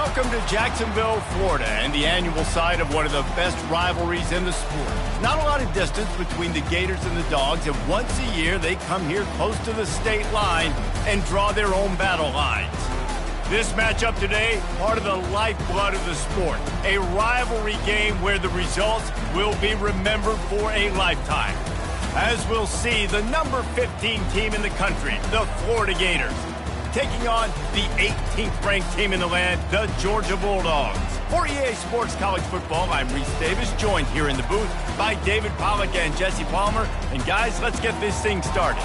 Welcome to Jacksonville, Florida, and the annual site of one of the best rivalries in the sport. Not a lot of distance between the Gators and the Dogs, and once a year they come here close to the state line and draw their own battle lines. This matchup today, part of the lifeblood of the sport. A rivalry game where the results will be remembered for a lifetime. As we'll see, the number 15 team in the country, the Florida Gators, taking on the 18th ranked team in the land, the Georgia Bulldogs. For EA Sports College Football, I'm Reese Davis, joined here in the booth by David Pollack and Jesse Palmer. And guys, let's get this thing started.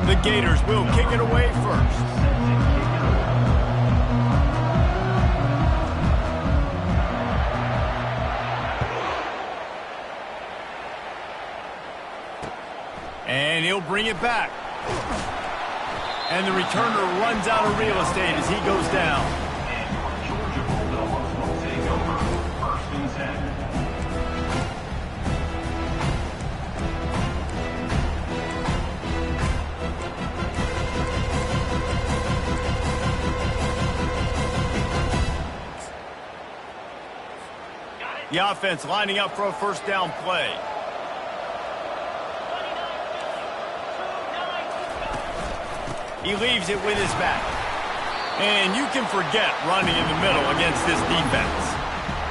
The Gators will kick it away first. And he'll bring it back. And the returner runs out of real estate as he goes down. Georgia Bulldogs will take over 1st and 10. The offense lining up for a first down play. He leaves it with his back. And you can forget running in the middle against this defense.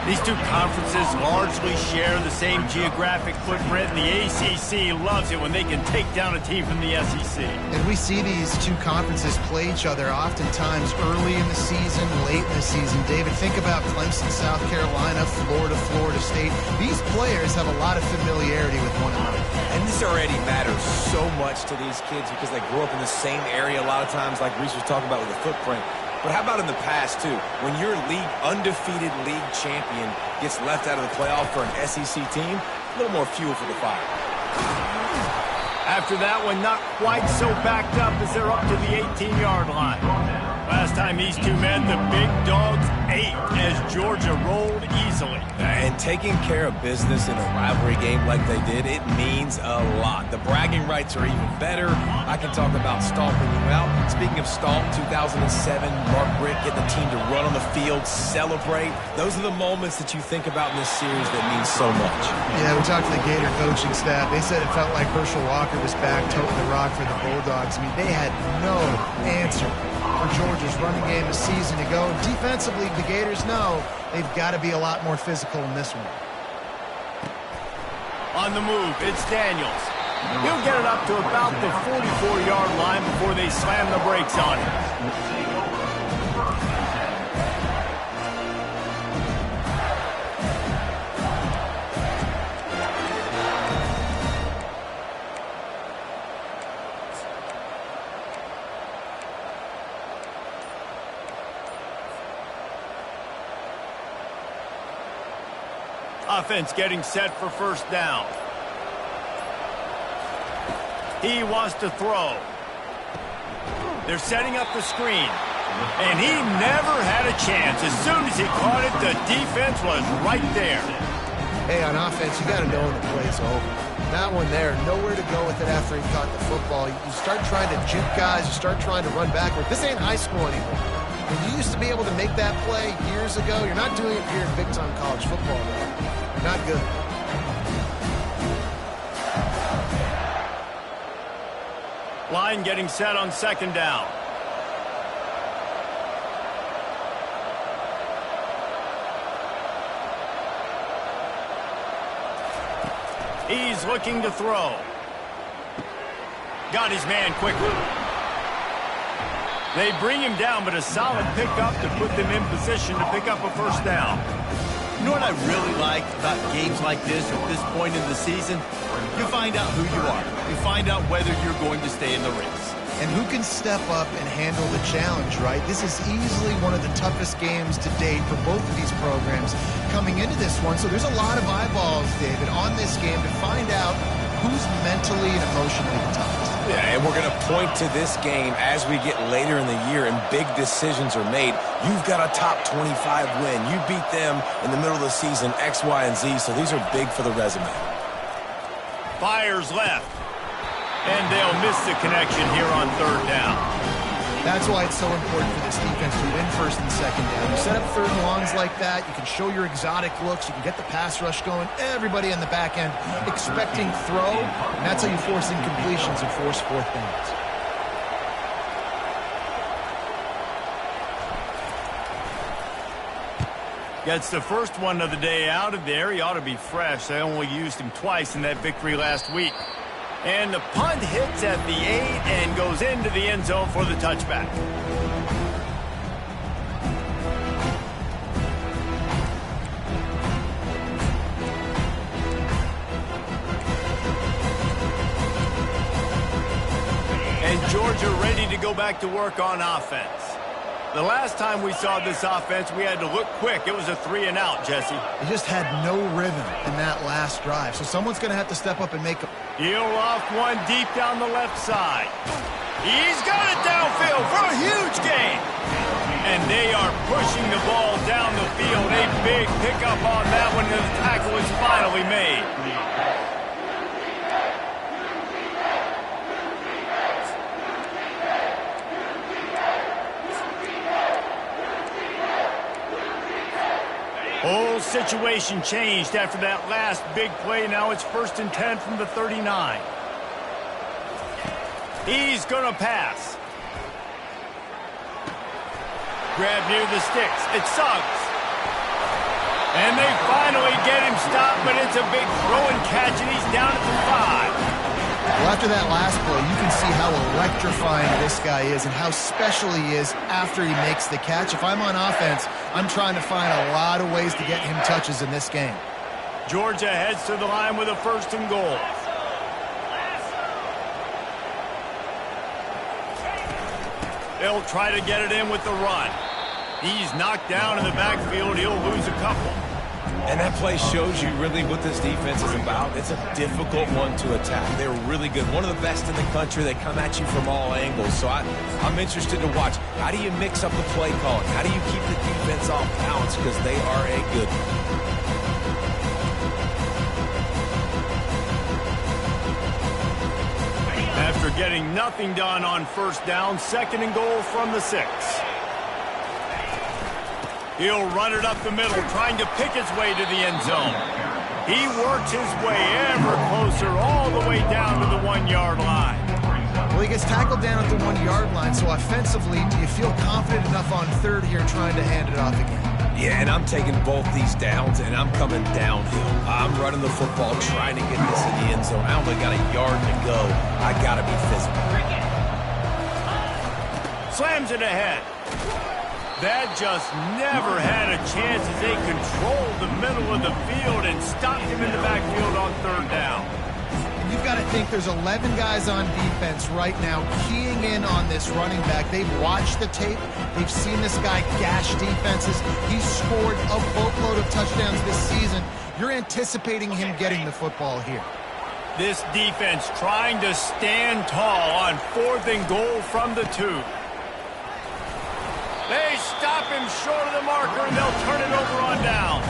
These two conferences largely share the same geographic footprint, and the ACC loves it when they can take down a team from the SEC. And we see these two conferences play each other oftentimes early in the season, late in the season. David, think about Clemson, South Carolina, Florida, Florida State. These players have a lot of familiarity with one another. And this already matters so much to these kids because they grew up in the same area a lot of times, like Reese was talking about with the footprint. But how about in the past, too? When your undefeated league champion gets left out of the playoff for an SEC team, a little more fuel for the fire. After that one, not quite so backed up as they're up to the 18-yard line. Last time these two met, the Big Dogs ate as Georgia rolled easily. And taking care of business in a rivalry game like they did, it means a lot. The bragging rights are even better. I can talk about stomping you out. Speaking of stomp, 2007, Mark Richt getting the team to run on the field, celebrate. Those are the moments that you think about in this series that mean so much. Yeah, we talked to the Gator coaching staff. They said it felt like Herschel Walker was back toting the rock for the Bulldogs. I mean, they had no answer for Georgia's running game a season ago. Defensively, the Gators know they've got to be a lot more physical in this one. On the move, it's Daniels. He'll get it up to about the 44-yard line before they slam the brakes on him. Offense getting set for first down. He wants to throw. They're setting up the screen. And he never had a chance. As soon as he caught it, the defense was right there. Hey, on offense, you got to know when the play's over. That one there, nowhere to go with it after he caught the football. You start trying to juke guys. You start trying to run backward. This ain't high school anymore. When you used to be able to make that play years ago, you're not doing it here in big-time college football, though. Not good. Line getting set on second down. He's looking to throw. Got his man quickly. They bring him down, but a solid pickup to put them in position to pick up a first down. You know what I really like about games like this at this point in the season? You find out who you are. You find out whether you're going to stay in the race. And who can step up and handle the challenge, right? This is easily one of the toughest games to date for both of these programs coming into this one. So there's a lot of eyeballs, David, on this game to find out who's mentally and emotionally the toughest. Yeah, and we're going to point to this game as we get later in the year and big decisions are made. You've got a top 25 win. You beat them in the middle of the season, X, Y, and Z, so these are big for the resume. Fires left. And they'll miss the connection here on third down. That's why it's so important for this defense to win first and second down. You set up third and longs like that, you can show your exotic looks, you can get the pass rush going, everybody on the back end expecting throw, and that's how you force incompletions and force fourth downs. Gets the first one of the day out of there. He ought to be fresh. They only used him twice in that victory last week. And the punt hits at the 8 and goes into the end zone for the touchback. And Georgia ready to go back to work on offense. The last time we saw this offense, we had to look quick. It was a 3-and-out, Jesse. He just had no rhythm in that last drive, so someone's going to have to step up and make a... He'll off one deep down the left side. He's got it downfield for a huge gain. And they are pushing the ball down the field. A big pickup on that one, and the tackle is finally made. Whole situation changed after that last big play. Now it's 1st and 10 from the 39. He's going to pass. Grab near the sticks. It's Suggs. And they finally get him stopped, but it's a big throw and catch, and he's down at the 5. Well, after that last play, you can see how electrifying this guy is and how special he is after he makes the catch. If I'm on offense, I'm trying to find a lot of ways to get him touches in this game. Georgia heads to the line with a 1st and goal. They'll try to get it in with the run. He's knocked down in the backfield. He'll lose a couple. And that play shows you really what this defense is about. It's a difficult one to attack. They're really good. One of the best in the country. They come at you from all angles. So I'm interested to watch. How do you mix up the play calling? How do you keep the defense off balance? Because they are a good one. After getting nothing done on 1st down, 2nd and goal from the 6. He'll run it up the middle, trying to pick his way to the end zone. He works his way ever closer, all the way down to the 1-yard line. Well, he gets tackled down at the 1-yard line, so offensively, do you feel confident enough on 3rd here trying to hand it off again? Yeah, and I'm taking both these downs, and I'm coming downhill. I'm running the football, trying to get this in the end zone. I only got a yard to go. I got to be physical. Slams it ahead. That just never had a chance as they controlled the middle of the field and stopped him in the backfield on 3rd down. You've got to think there's 11 guys on defense right now keying in on this running back. They've watched the tape. They've seen this guy gash defenses. He's scored a boatload of touchdowns this season. You're anticipating him getting the football here. This defense trying to stand tall on 4th and goal from the 2. They stop him short of the marker, and they'll turn it over on downs.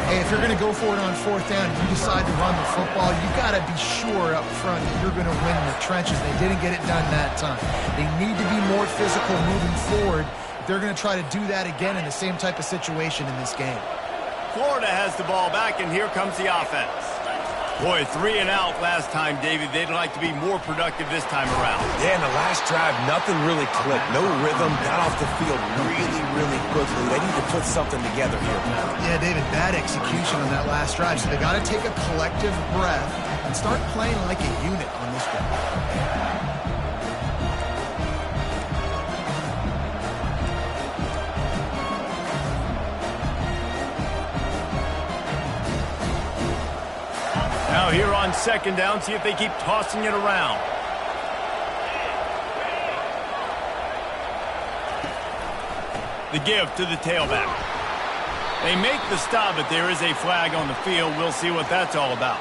Hey, if you're going to go for it on 4th down, if you decide to run the football, you got to be sure up front that you're going to win in the trenches. They didn't get it done that time. They need to be more physical moving forward. They're going to try to do that again in the same type of situation in this game. Florida has the ball back, and here comes the offense. Boy, 3-and-out last time, David. They'd like to be more productive this time around. Yeah, in the last drive, nothing really clicked. No rhythm, got off the field really, really quickly. They need to put something together here. Yeah, David, bad execution on that last drive. So they got to take a collective breath and start playing like a unit on this one. Now here on 2nd down, see if they keep tossing it around. The give to the tailback. They make the stop, but there is a flag on the field. We'll see what that's all about.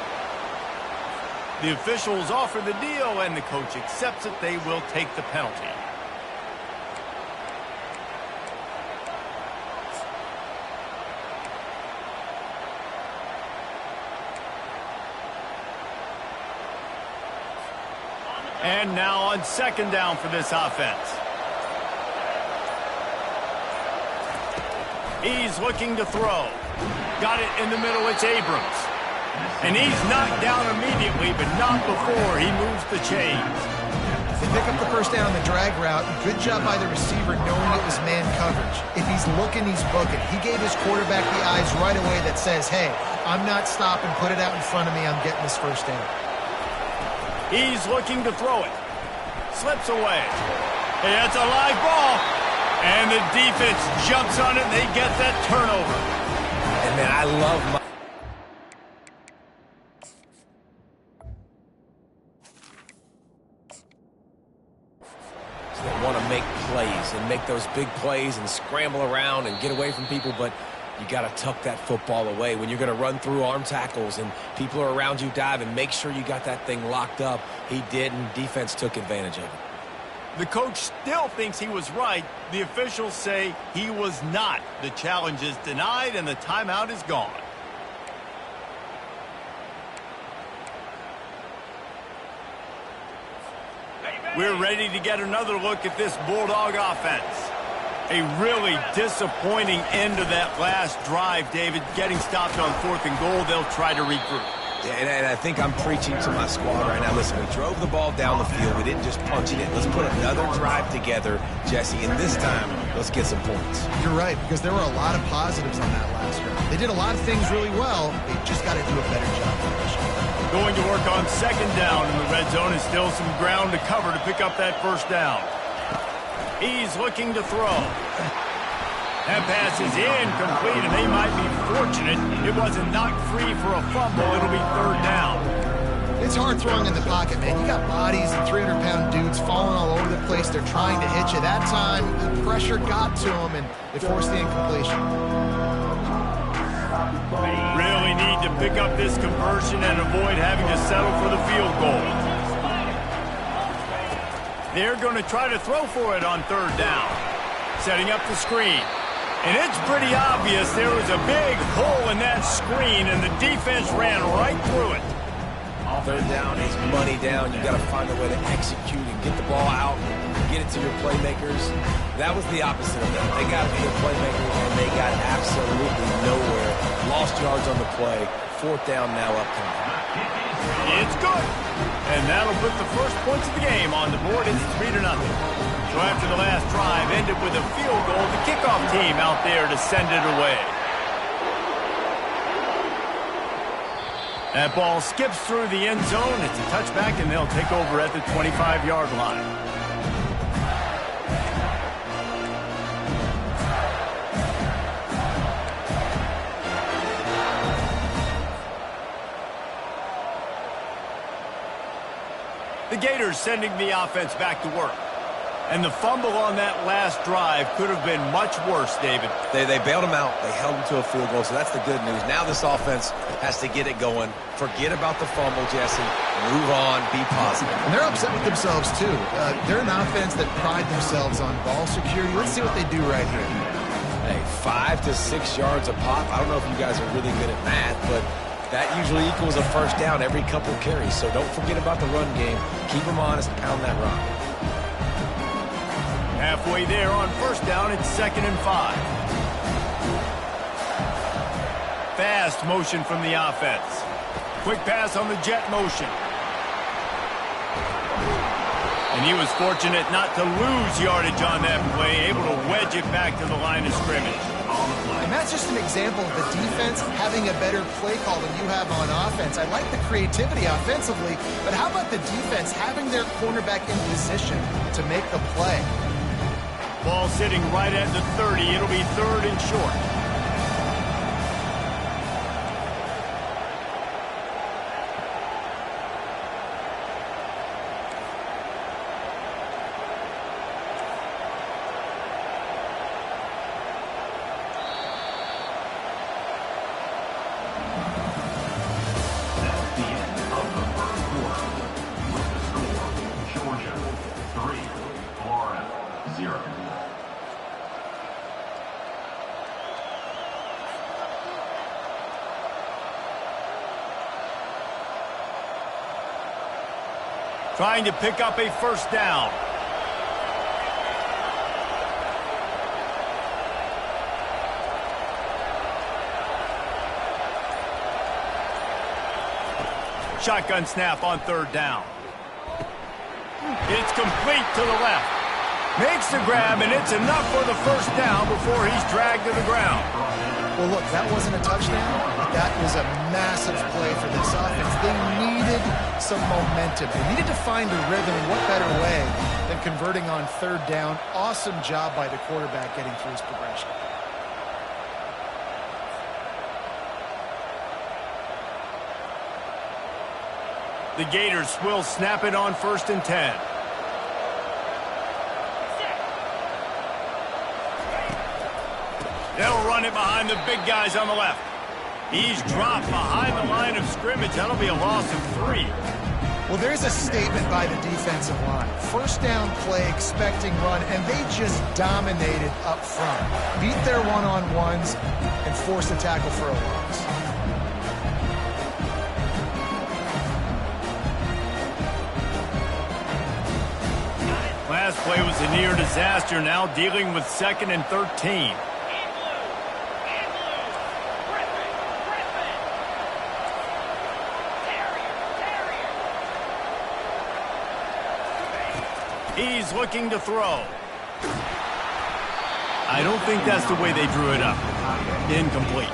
The officials offer the deal, and the coach accepts it. They will take the penalty. And now on second down for this offense. He's looking to throw. Got it in the middle. It's Abrams. And he's knocked down immediately, but not before he moves the chains. They pick up the first down on the drag route. Good job by the receiver knowing it was man coverage. If he's looking, he's booking. He gave his quarterback the eyes right away that says, hey, I'm not stopping. Put it out in front of me. I'm getting this first down. He's looking to throw it. Slips away. Hey, that's a live ball. And the defense jumps on it, and they get that turnover. And man, I love my... They want to make plays and make those big plays and scramble around and get away from people, but you got to tuck that football away. When you're going to run through arm tackles and people are around you diving, make sure you got that thing locked up. He did, and defense took advantage of it. The coach still thinks he was right. The officials say he was not. The challenge is denied, and the timeout is gone. We're ready to get another look at this Bulldog offense. A really disappointing end to that last drive, David. Getting stopped on 4th and goal, they'll try to regroup. Yeah, and I think I'm preaching to my squad right now. Listen, we drove the ball down the field. We didn't just punch it in. Let's put another drive together, Jesse, and this time, let's get some points. You're right, because there were a lot of positives on that last drive. They did a lot of things really well. They just got to do a better job finishing. Going to work on second down in the red zone, and still some ground to cover to pick up that first down. He's looking to throw. That pass is incomplete, and they might be fortunate it wasn't knocked free for a fumble. It'll be third down. It's hard throwing in the pocket, man. You got bodies and 300-pound dudes falling all over the place. They're trying to hit you. That time, the pressure got to them, and they forced the incompletion. Really need to pick up this conversion and avoid having to settle for the field goal. They're going to try to throw for it on third down. Setting up the screen. And it's pretty obvious there was a big hole in that screen, and the defense ran right through it. Third down is money down. You got to find a way to execute and get the ball out, get it to your playmakers. That was the opposite of that. They got to be the playmakers, and they got absolutely nowhere. Lost yards on the play. Fourth down now upcoming. It's good. And that'll put the first points of the game on the board. It's 3-0. So after the last drive ended with a field goal, the kickoff team out there to send it away. That ball skips through the end zone. It's a touchback, and they'll take over at the 25-yard line. The Gators sending the offense back to work. And the fumble on that last drive could have been much worse, David. They bailed him out. They held him to a field goal, so that's the good news. Now this offense has to get it going. Forget about the fumble, Jesse. Move on. Be positive. And they're upset with themselves, too. They're an offense that pride themselves on ball security. Let's see what they do right here. Hey, 5 to 6 yards a pop. I don't know if you guys are really good at math, but that usually equals a first down every couple carries. So don't forget about the run game. Keep them honest. Pound that rock. Halfway there on first down, it's 2nd and 5. Fast motion from the offense. Quick pass on the jet motion. And he was fortunate not to lose yardage on that play, able to wedge it back to the line of scrimmage. And that's just an example of the defense having a better play call than you have on offense. I like the creativity offensively, but how about the defense having their cornerback in position to make the play? Ball sitting right at the 30. It'll be 3rd and short. That's the end of the first quarter. Trying to pick up a first down. Shotgun snap on third down. It's complete to the left. Makes the grab, and it's enough for the first down before he's dragged to the ground. Well, look, that wasn't a touchdown, but that was a massive play for this offense. They needed some momentum. They needed to find a rhythm, and what better way than converting on third down. Awesome job by the quarterback getting through his progression. The Gators will snap it on 1st and 10. They'll run it behind the big guys on the left. He's dropped behind the line of scrimmage. That'll be a loss of 3. Well, there's a statement by the defensive line. First down play, expecting run, and they just dominated up front. Beat their one-on-ones and forced a tackle for a loss. Last play was a near disaster, now dealing with 2nd and 13. He's looking to throw. I don't think that's the way they drew it up. Incomplete.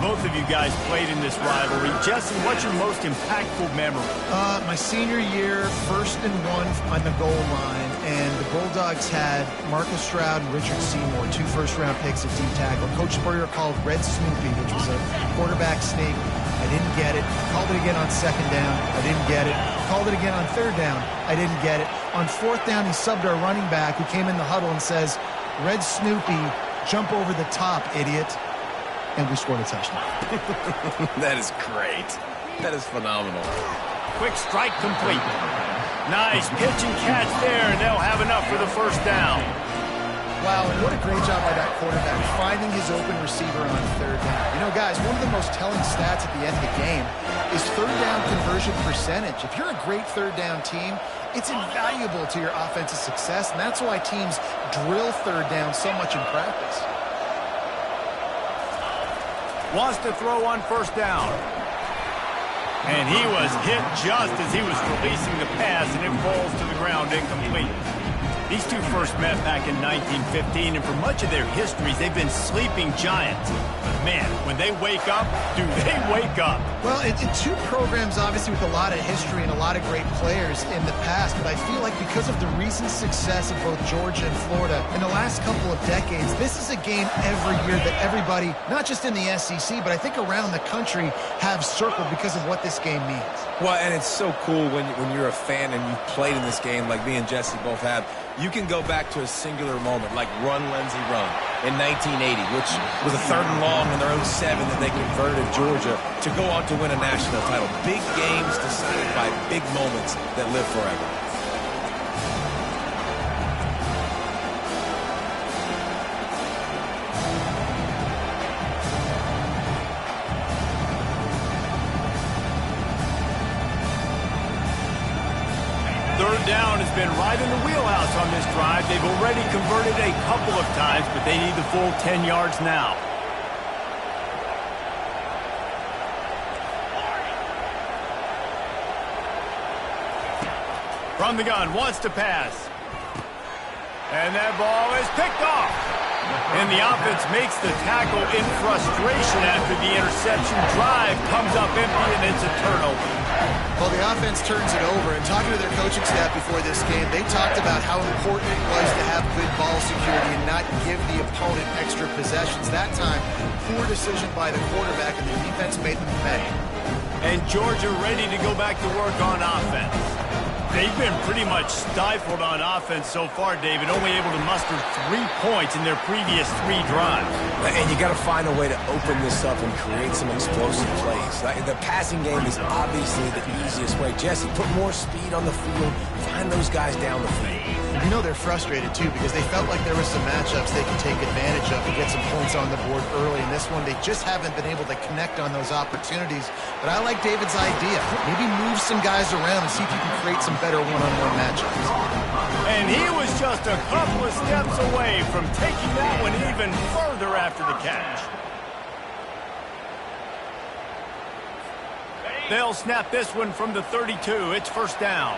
Both of you guys played in this rivalry. Jesse, what's your most impactful memory? My senior year, 1st and 1 on the goal line, and the Bulldogs had Marcus Stroud and Richard Seymour, 2 first-round picks at deep tackle. Coach Spurrier called Red Snoopy, which was a quarterback sneak. I didn't get it. Called it again on 2nd down. I didn't get it. Called it again on 3rd down. I didn't get it. On 4th down, he subbed our running back who came in the huddle and says, Red Snoopy, jump over the top, idiot. And we scored a touchdown. That is great. That is phenomenal. Quick strike complete. Nice pitch and catch there, and they'll have enough for the first down. Wow, and what a great job by that quarterback, finding his open receiver on 3rd down. You know, guys, one of the most telling stats at the end of the game is 3rd down conversion percentage. If you're a great 3rd down team, it's invaluable to your offensive success, and that's why teams drill 3rd down so much in practice. Wants to throw on 1st down. And he was hit just as he was releasing the pass, and it falls to the ground incomplete. These two first met back in 1915, and for much of their histories, they've been sleeping giants. But man, when they wake up, do they wake up? Well, it's 2 programs, obviously, with a lot of history and a lot of great players in the past, but I feel like because of the recent success of both Georgia and Florida in the last couple of decades, this is a game every year that everybody, not just in the SEC, but I think around the country, have circled because of what this game means. Well, and it's so cool when you're a fan and you've played in this game like me and Jesse both have. You can go back to a singular moment like Run, Lindsey, Run in 1980, which was a 3rd and long in their own 7 that they converted Georgia to go on to win a national title. Big games decided by big moments that live forever. Down has been right in the wheelhouse on this drive. They've already converted a couple of times, but they need the full 10 yards now. From the gun, wants to pass. And that ball is picked off. And the offense makes the tackle in frustration after the interception. Drive comes up empty, and it's a turnover. Well, the offense turns it over, and talking to their coaching staff before this game, they talked about how important it was to have good ball security and not give the opponent extra possessions. That time, poor decision by the quarterback, and the defense made them pay. And Georgia ready to go back to work on offense. They've been pretty much stifled on offense so far, David, only able to muster 3 points in their previous 3 drives. And you got to find a way to open this up and create some explosive plays. The passing game is obviously the easiest way. Jesse, put more speed on the field. Find those guys down the field. You know they're frustrated, too, because they felt like there were some matchups they could take advantage of and get some points on the board early. In this one, they just haven't been able to connect on those opportunities. But I like David's idea. Maybe move some guys around and see if you can create some better one-on-one matchups. And he was just a couple of steps away from taking that one even further after the catch. They'll snap this one from the 32. It's first down.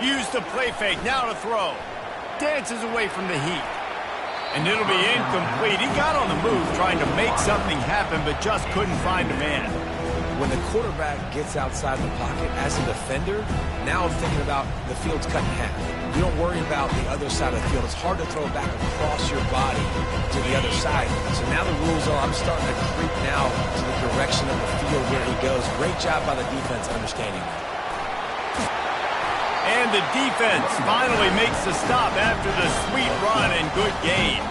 Use the play fake, now to throw. Dances away from the heat. And it'll be incomplete. He got on the move trying to make something happen, but just couldn't find a man. When the quarterback gets outside the pocket as a defender, now I'm thinking about the field's cut in half. You don't worry about the other side of the field. It's hard to throw back across your body to the other side. So now the rules are I'm starting to creep now to the direction of the field where he goes. Great job by the defense understanding that. And the defense finally makes the stop after the sweet run and good gain.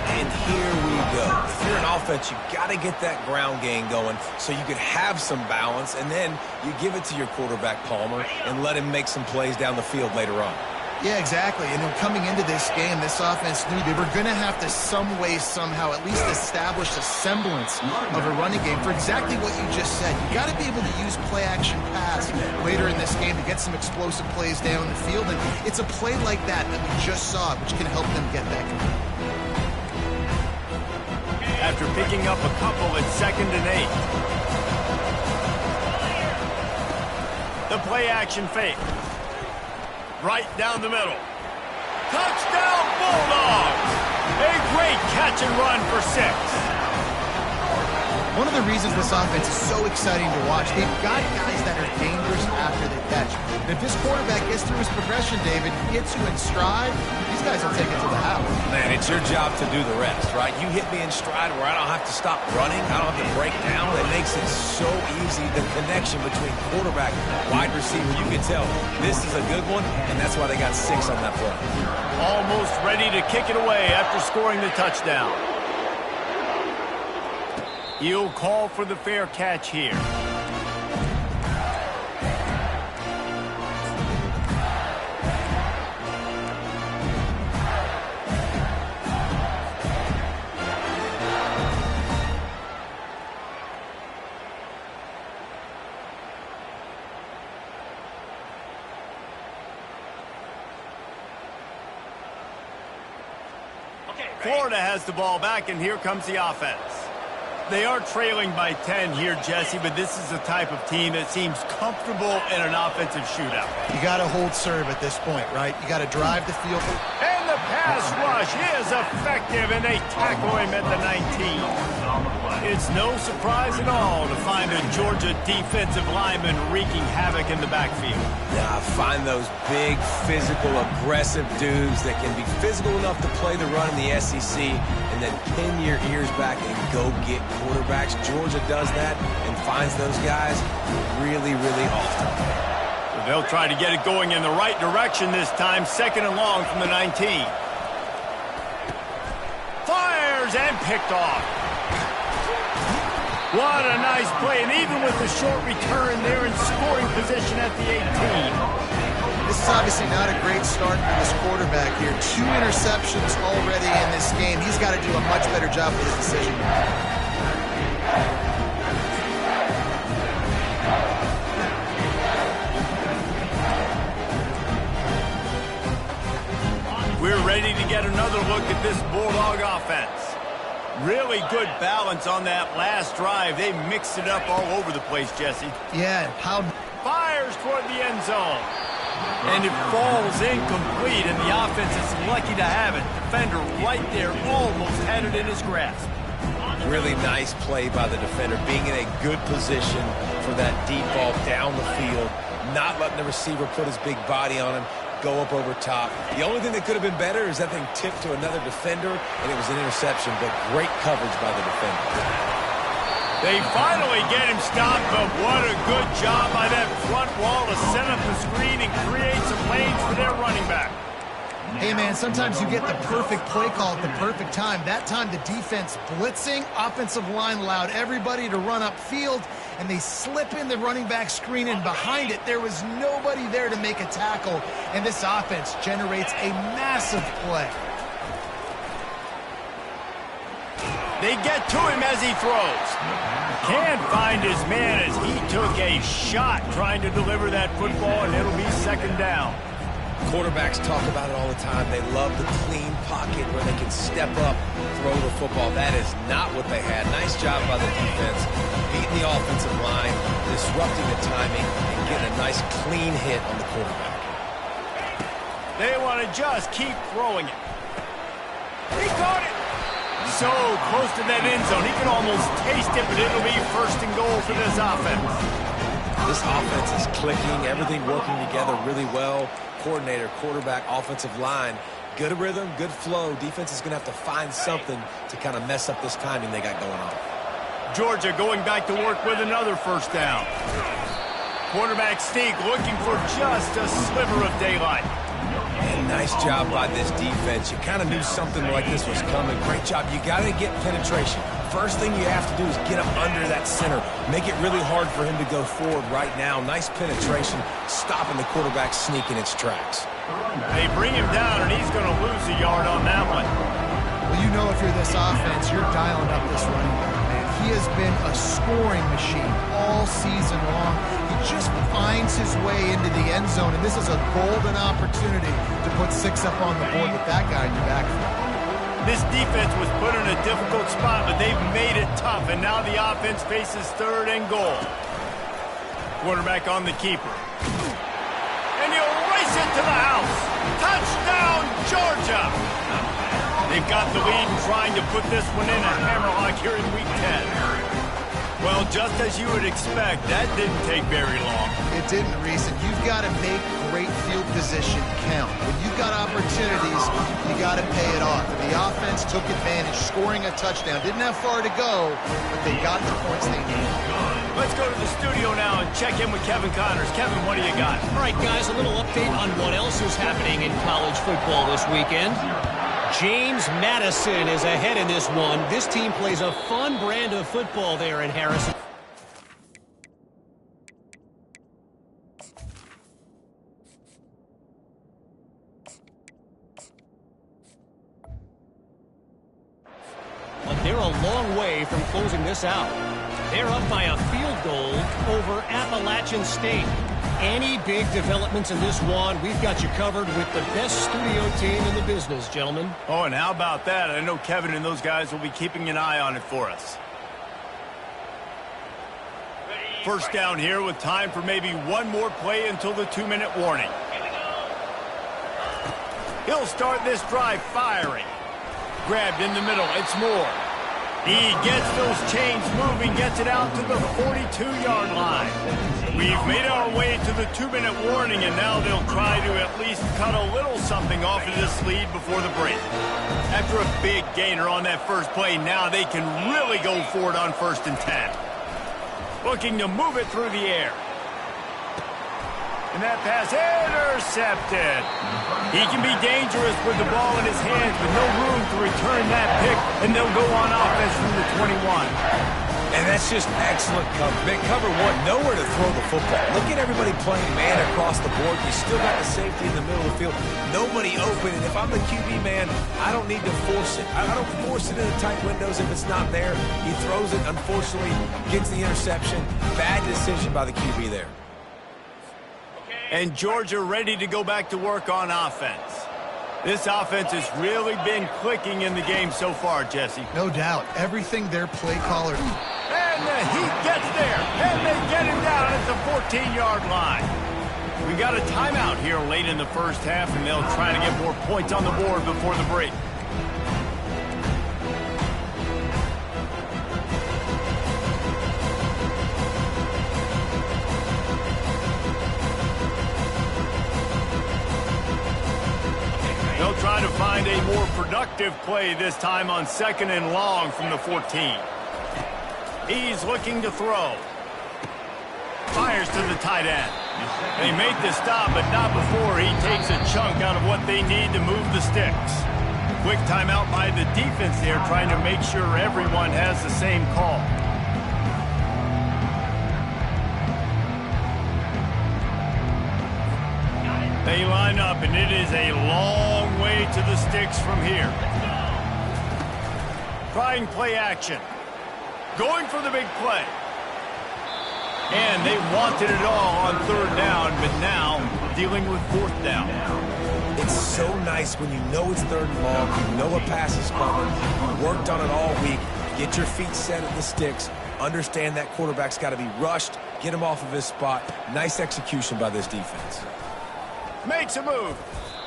And here we go. If you're an offense, you got to get that ground game going so you could have some balance, and then you give it to your quarterback, Palmer, and let him make some plays down the field later on. Yeah, exactly. And then coming into this game, this offense knew they were going to have to some way, somehow, at least establish a semblance of a running game for exactly what you just said. You got to be able to use play-action pass later in this game to get some explosive plays down the field. And it's a play like that that we just saw, which can help them get that going. After picking up a couple at 2nd and 8. The play-action fake. Right down the middle. Touchdown, Bulldogs! A great catch and run for 6. One of the reasons this offense is so exciting to watch, they've got guys that are dangerous after they catch. And if this quarterback gets through his progression, David, gets you in stride, these guys will take it to the house. Man, it's your job to do the rest, right? You hit me in stride where I don't have to stop running. I don't have to break down. It makes it so easy, the connection between quarterback and wide receiver. You can tell this is a good one, and that's why they got 6 on that play. Almost ready to kick it away after scoring the touchdown. He'll call for the fair catch here. Florida has the ball back, and here comes the offense. They are trailing by 10 here, Jesse, but this is the type of team that seems comfortable in an offensive shootout. You got to hold serve at this point, right? You got to drive the field. And the pass rush is effective, and they tackle him at the 19. It's no surprise at all to find a Georgia defensive lineman wreaking havoc in the backfield. Yeah, find those big, physical, aggressive dudes that can be physical enough to play the run in the SEC and then pin your ears back and go get quarterbacks. Georgia does that and finds those guys really, really often. So they'll try to get it going in the right direction this time. 2nd and long from the 19. Fires and picked off. What a nice play, and even with the short return, they're in scoring position at the 18. This is obviously not a great start for this quarterback here. 2 interceptions already in this game. He's got to do a much better job with his decision. We're ready to get another look at this Bulldog offense. Really good balance on that last drive. They mixed it up all over the place, Jesse. Yeah, how... Fires toward the end zone. And it falls incomplete, and the offense is lucky to have it. Defender right there almost had it in his grasp. Really nice play by the defender, being in a good position for that deep ball down the field, not letting the receiver put his big body on him, go up over top. The only thing that could have been better is that thing tipped to another defender, and it was an interception, but great coverage by the defender. They finally get him stopped, but what a good job by that front wall to set up the screen and create some lanes for their running back. Hey, man, sometimes you get the perfect play call at the perfect time. That time the defense blitzing, offensive line allowed everybody to run upfield, and they slip in the running back screen, and behind it, there was nobody there to make a tackle, and this offense generates a massive play. They get to him as he throws. Can't find his man as he took a shot trying to deliver that football, and it'll be second down. Quarterbacks talk about it all the time. They love the clean pocket where they can step up, throw the football. That is not what they had. Nice job by the defense, beating the offensive line, disrupting the timing, and getting a nice clean hit on the quarterback. They want to just keep throwing it. He caught it. So close to that end zone. He can almost taste it, but it'll be first and goal for this offense. This offense is clicking, everything working together really well. Coordinator, quarterback, offensive line, good rhythm, good flow. Defense is going to have to find something to kind of mess up this timing they got going on. Georgia going back to work with another first down. Quarterback sneak looking for just a sliver of daylight. And nice job by this defense. You kind of knew something like this was coming. Great job. You got to get penetration. First thing you have to do is get him under that center. Make it really hard for him to go forward right now. Nice penetration, stopping the quarterback sneak in its tracks. They bring him down, and he's going to lose a yard on that one. Well, you know if you're this offense, you're dialing up this running back, man. He has been a scoring machine all season long. He just finds his way into the end zone, and this is a golden opportunity to put 6 up on the board with that guy in your backfield. This defense was put in a difficult spot, but they've made it tough, and now the offense faces third and goal. Quarterback on the keeper. And he'll race it to the house. Touchdown, Georgia! They've got the lead and trying to put this one in a hammerlock here in Week 10. Well, just as you would expect, that didn't take very long. It didn't, Reese, and you've got to make great field position count. When you've got opportunities, you got to pay it off. And the offense took advantage, scoring a touchdown. Didn't have far to go, but they got the points they needed. Let's go to the studio now and check in with Kevin Connors. Kevin, what do you got? All right, guys, a little update on what else is happening in college football this weekend. James Madison is ahead in this one. This team plays a fun brand of football there in Harrison. But they're a long way from closing this out. They're up by a field goal over Appalachian State. Any big developments in this one, we've got you covered with the best studio team in the business, gentlemen. Oh, and how about that? I know Kevin and those guys will be keeping an eye on it for us. First down here with time for maybe one more play until the 2-minute warning. He'll start this drive firing. Grabbed in the middle. It's Moore. He gets those chains moving, gets it out to the 42-yard line. We've made our way to the 2-minute warning, and now they'll try to at least cut a little something off of this lead before the break. After a big gainer on that first play, now they can really go for it on 1st and 10. Looking to move it through the air. And that pass intercepted. He can be dangerous with the ball in his hands, but no room to return that pick, and they'll go on offense from the 21. And that's just excellent cover. They cover one, nowhere to throw the football. Look at everybody playing man across the board. You still got the safety in the middle of the field. Nobody open, and if I'm the QB man, I don't need to force it. I don't force it in the tight windows if it's not there. He throws it, unfortunately, gets the interception. Bad decision by the QB there. And Georgia ready to go back to work on offense. This offense has really been clicking in the game so far, Jesse. No doubt. Everything their play caller... And he gets there, and they get him down at the 14-yard line. We got a timeout here late in the first half, and they'll try to get more points on the board before the break. They'll try to find a more productive play this time on 2nd and long from the 14. He's looking to throw. Fires to the tight end. They make the stop, but not before he takes a chunk out of what they need to move the sticks. Quick timeout by the defense there, trying to make sure everyone has the same call. line up, and it is a long way to the sticks from here. Trying play action. Going for the big play. And they wanted it all on third down, but now dealing with fourth down. It's so nice when you know it's third and long, you know a pass is coming, you worked on it all week, get your feet set at the sticks, understand that quarterback's got to be rushed, get him off of his spot. Nice execution by this defense. Makes a move.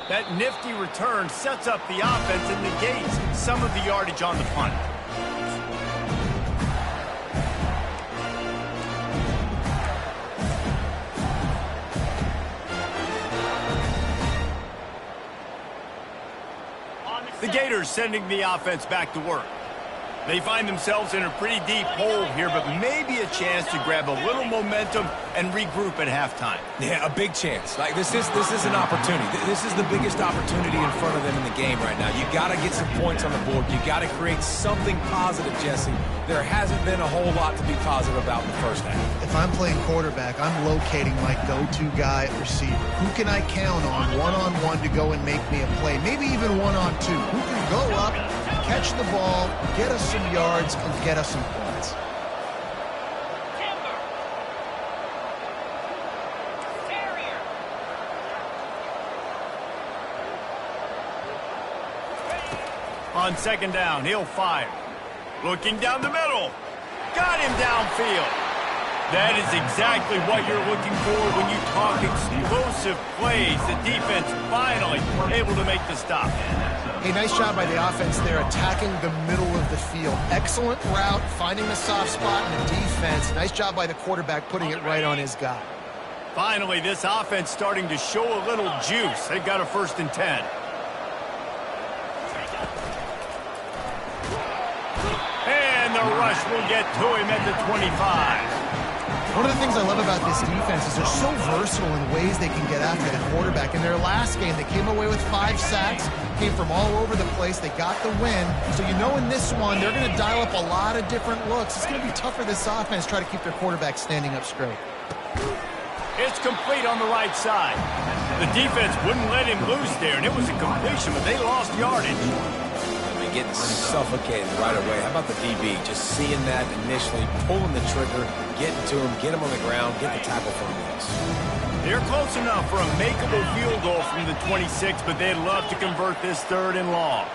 That nifty return sets up the offense and negates some of the yardage on the punt. The Gators sending the offense back to work. They find themselves in a pretty deep hole here, but maybe a chance to grab a little momentum and regroup at halftime. Yeah, a big chance. Like this is an opportunity. This is the biggest opportunity in front of them in the game right now. You got to get some points on the board. You got to create something positive, Jesse. There hasn't been a whole lot to be positive about in the first half. If I'm playing quarterback, I'm locating my go-to guy at receiver. Who can I count on one-on-one to go and make me a play? Maybe even one-on-two. Who can go up, catch the ball, get us some yards, and get us some points. On second down, he'll fire. Looking down the middle. Got him downfield. That is exactly what you're looking for when you talk explosive plays. The defense finally able to make the stop. Hey, nice job by the offense there, attacking the middle of the field. Excellent route, finding the soft spot in the defense. Nice job by the quarterback putting it right on his guy. Finally, this offense starting to show a little juice. They've got a 1st and 10. And the rush will get to him at the 25. One of the things I love about this defense is they're so versatile in ways they can get after the quarterback. In their last game, they came away with 5 sacks, came from all over the place. They got the win. So you know in this one, they're going to dial up a lot of different looks. It's going to be tough for this offense to try to keep their quarterback standing up straight. It's complete on the right side. The defense wouldn't let him loose there, and it was a completion, but they lost yardage. Getting suffocated right away. How about the DB? Just seeing that initially, pulling the trigger, getting to him, get him on the ground, get the tackle for him. They're close enough for a makeable field goal from the 26, but they'd love to convert this 3rd and long.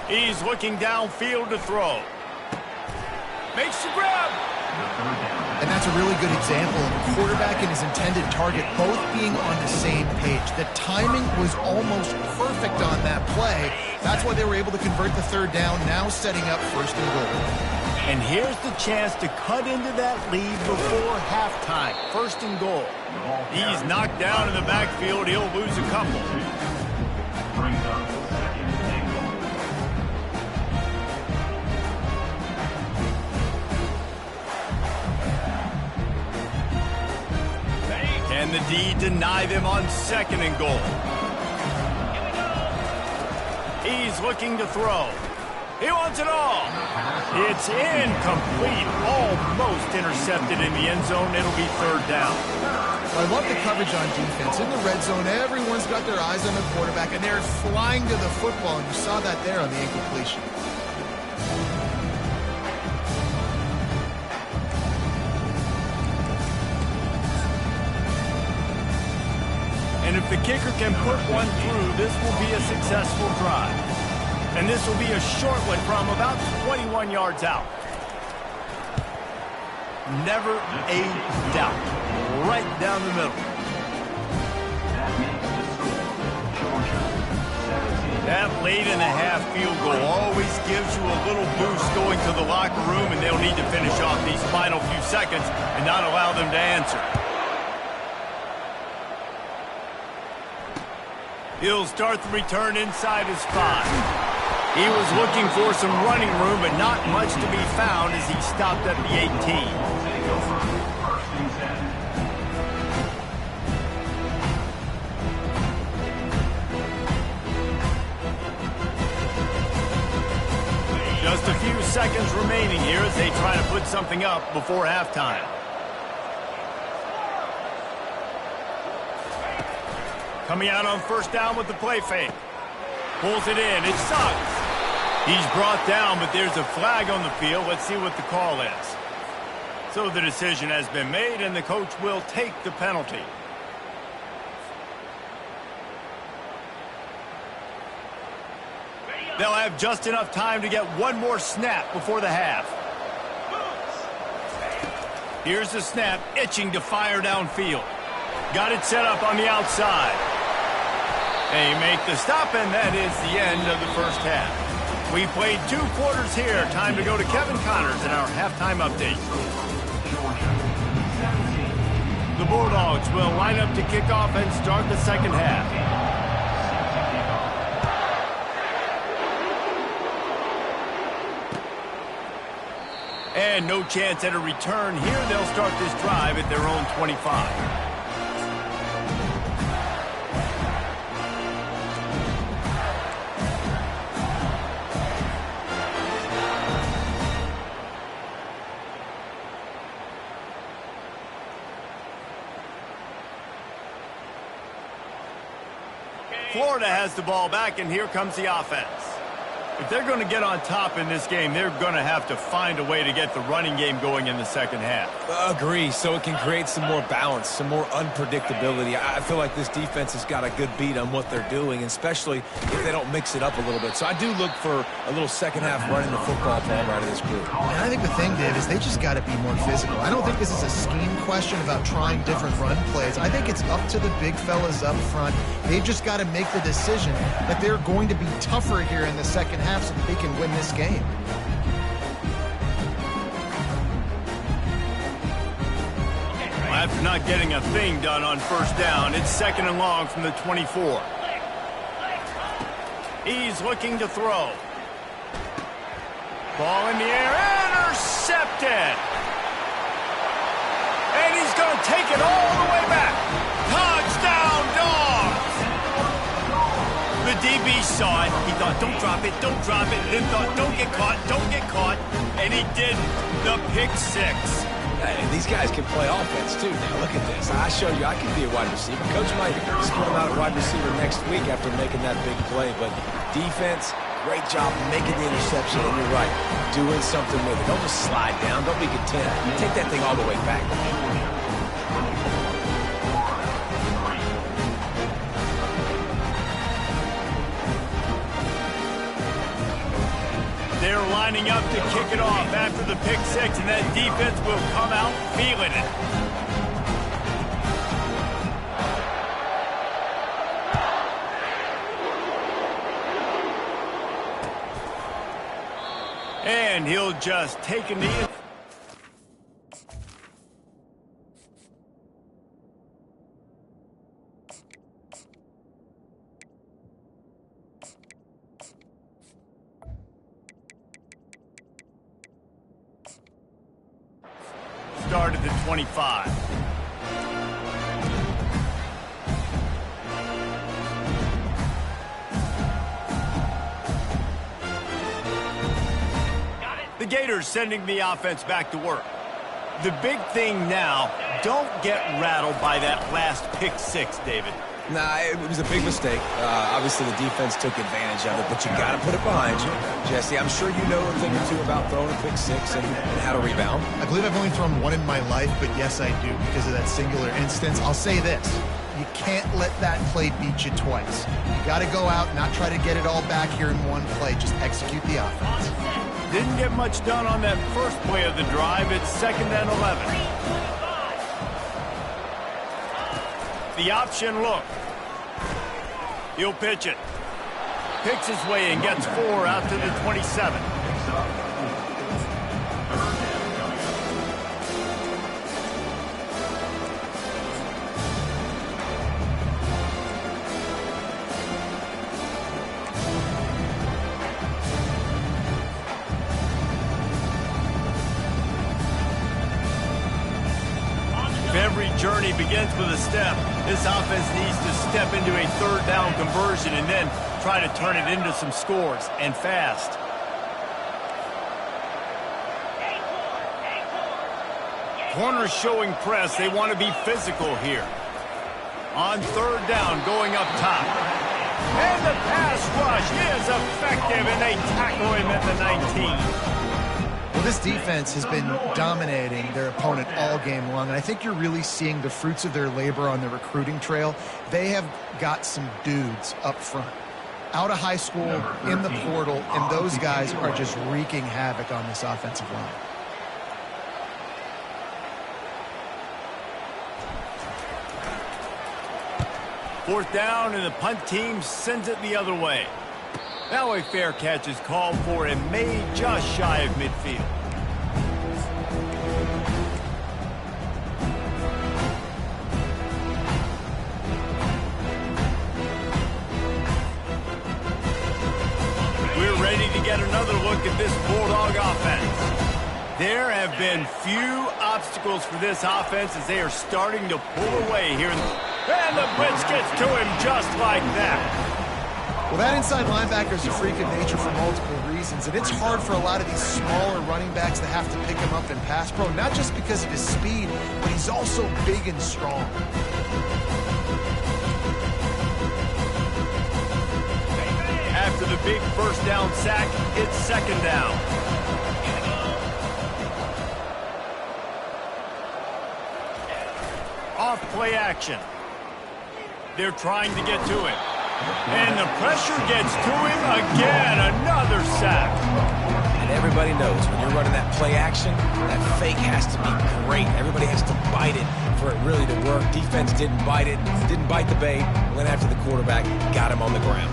He's looking downfield to throw. Makes the grab. And that's a really good example of a quarterback and his intended target both being on the same page. The timing was almost perfect on that play. That's why they were able to convert the 3rd down, now setting up 1st and goal. And here's the chance to cut into that lead before halftime. 1st and goal. He's knocked down in the backfield. He'll lose a couple. Brings up 2nd and goal. Can the D deny them on 2nd and goal? He's looking to throw. He wants it all. It's incomplete. Almost intercepted in the end zone. It'll be 3rd down. I love the coverage on defense. In the red zone, everyone's got their eyes on the quarterback, and they're flying to the football, and you saw that there on the incompletion. And if the kicker can put one through, this will be a successful drive. And this will be a short one from about 21 yards out. Never a doubt. Right down the middle. That makes the score. Georgia 17. That late in the half field goal always gives you a little boost going to the locker room, and they'll need to finish off these final few seconds and not allow them to answer. He'll start the return inside his 5. He was looking for some running room, but not much to be found as he stopped at the 18. Take over. 1st and 10. Just a few seconds remaining here as they try to put something up before halftime. Coming out on first down with the play fake. Pulls it in. It's Suggs. He's brought down, but there's a flag on the field. Let's see what the call is. So the decision has been made, and the coach will take the penalty. They'll have just enough time to get one more snap before the half. Here's the snap, itching to fire downfield. Got it set up on the outside. They make the stop, and that is the end of the first half. We played 2 quarters here. Time to go to Kevin Connors in our halftime update. The Bulldogs will line up to kick off and start the second half. And no chance at a return here. They'll start this drive at their own 25. Florida has the ball back, and here comes the offense. If they're going to get on top in this game, they're going to have to find a way to get the running game going in the second half. Agree, so it can create some more balance, some more unpredictability. I feel like this defense has got a good beat on what they're doing, especially if they don't mix it up a little bit. So I do look for a little second half running the football from out of this group. And I think the thing, Dave, is they just got to be more physical. I don't think this is a scheme question about trying different run plays. I think it's up to the big fellas up front. They've just got to make the decision that they're going to be tougher here in the second half so that they can win this game. After not getting a thing done on first down, it's 2nd and long from the 24. He's looking to throw. Ball in the air, intercepted. And he's going to take it all the way back. Touchdown, Dogs! The DB saw it. He thought, don't drop it, then thought, don't get caught, and he didn't. The pick 6. Hey, these guys can play offense, too. Now, look at this. I showed you I can be a wide receiver. Coach might split him out at wide receiver next week after making that big play. But defense, great job making the interception. And you're right, doing something with it. Don't just slide down. Don't be content. You take that thing all the way back. They're lining up to kick it off after the pick 6, and that defense will come out feeling it. And he'll just take a knee. Started at 25. The Gators sending the offense back to work. The big thing now, don't get rattled by that last pick 6, David. Nah, it was a big mistake. Obviously, the defense took advantage of it, but you got to put it behind you. Jesse, I'm sure you know a thing or two about throwing a pick 6 and how to rebound. I believe I've only thrown one in my life, but yes, I do because of that singular instance. I'll say this. You can't let that play beat you twice. You got to go out, not try to get it all back here in one play. Just execute the offense. Didn't get much done on that first play of the drive. It's 2nd and 11. The option look. He'll pitch it. Picks his way and gets 4 out to the 27. Every journey begins with a step. This offense needs to step into a 3rd down conversion and then try to turn it into some scores, and fast. Corners showing press. They want to be physical here. On third down, going up top. And the pass rush is effective, and they tackle him at the 19. Well, this defense has been dominating their opponent all game long, and I think you're really seeing the fruits of their labor on the recruiting trail. They have got some dudes up front, out of high school, in the portal, and those guys are just wreaking havoc on this offensive line. Fourth down, and the punt team sends it the other way. Now a fair catch is called for and made just shy of midfield. We're ready to get another look at this Bulldog offense. There have been few obstacles for this offense as they are starting to pull away here. And the blitz gets to him just like that. Well, that inside linebacker is a freak of nature for multiple reasons, and it's hard for a lot of these smaller running backs to have to pick him up in pass pro, not just because of his speed, but he's also big and strong. After the big first down sack, it's second down. Off play action. They're trying to get to him. And the pressure gets to him again. Another sack. And everybody knows when you're running that play action, that fake has to be great. Everybody has to bite it for it really to work. Defense didn't bite it, didn't bite the bait, went after the quarterback, got him on the ground.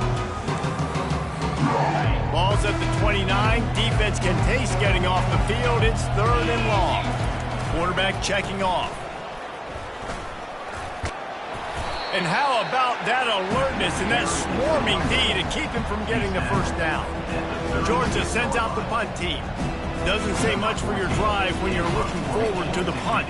Ball's at the 29. Defense can taste getting off the field. It's third and long. Quarterback checking off. And how about that alertness and that swarming D to keep him from getting the first down? Georgia sends out the punt team. Doesn't say much for your drive when you're looking forward to the punt.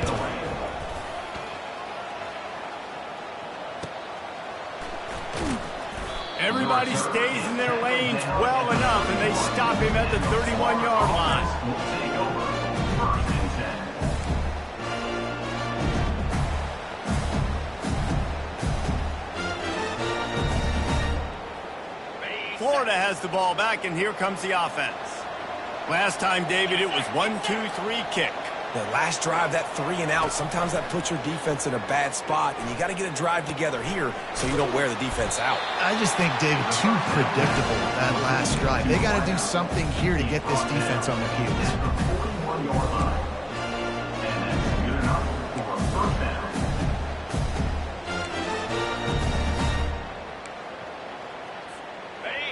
Everybody stays in their lanes well enough, and they stop him at the 31-yard line. Will take over. First and 10. Florida has the ball back, and here comes the offense. Last time, David, it was 1-2-3 kick. The last drive, that 3 and out, sometimes that puts your defense in a bad spot, and you got to get a drive together here so you don't wear the defense out. I just think, David, too predictable that last drive. They got to do something here to get this defense on their heels. 41-yard line. And that's good enough for a first down.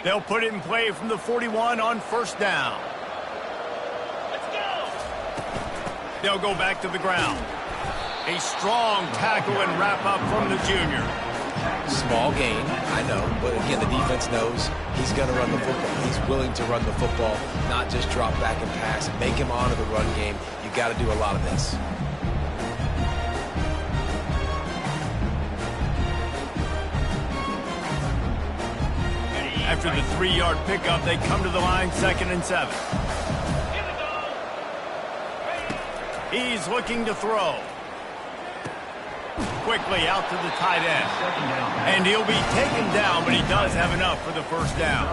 They'll put it in play from the 41 on first down. They'll go back to the ground. A strong tackle and wrap up from the junior. Small gain, I know, but again, the defense knows he's going to run the football. He's willing to run the football, not just drop back and pass. Make him honor the run game. You got to do a lot of this. After the 3-yard pickup, they come to the line, 2nd and 7. He's looking to throw. Quickly out to the tight end. And he'll be taken down, but he does have enough for the first down.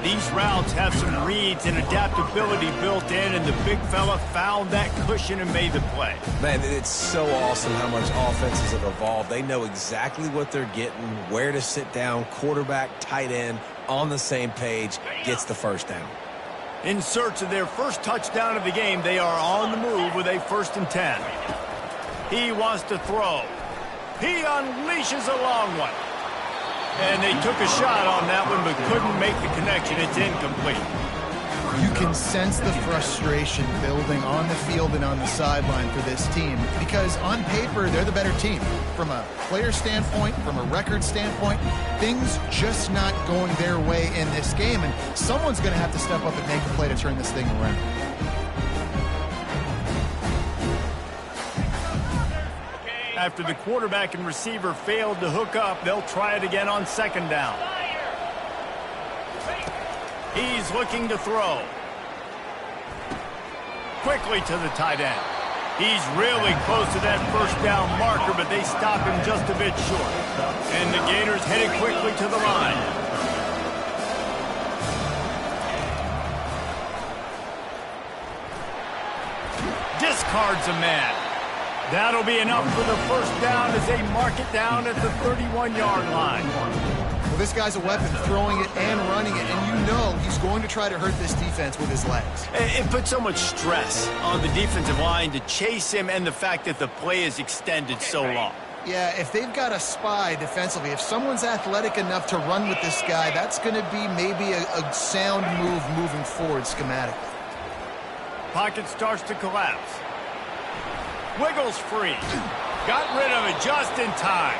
These routes have some reads and adaptability built in, and the big fella found that cushion and made the play. Man, it's so awesome how much offenses have evolved. They know exactly what they're getting, where to sit down, quarterback, tight end, on the same page, gets the first down. In search of their first touchdown of the game, they are on the move with a 1st and 10. He wants to throw. He unleashes a long one. And they took a shot on that one but couldn't make the connection. It's incomplete. You can sense the frustration building on the field and on the sideline for this team because on paper, they're the better team. From a player standpoint, from a record standpoint, things just not going their way in this game, and someone's going to have to step up and make a play to turn this thing around. After the quarterback and receiver failed to hook up, they'll try it again on 2nd down. He's looking to throw. Quickly to the tight end. He's really close to that first down marker, but they stop him just a bit short. And the Gators headed quickly to the line. Discards a man. That'll be enough for the first down as they mark it down at the 31-yard line. Well, this guy's a weapon, throwing it and running it, and you know he's going to try to hurt this defense with his legs. It puts so much stress on the defensive line to chase him and the fact that the play is extended so long. Yeah, if they've got a spy defensively, if someone's athletic enough to run with this guy, that's going to be maybe a sound move moving forward schematically. Pocket starts to collapse. Wiggles free. Got rid of it just in time.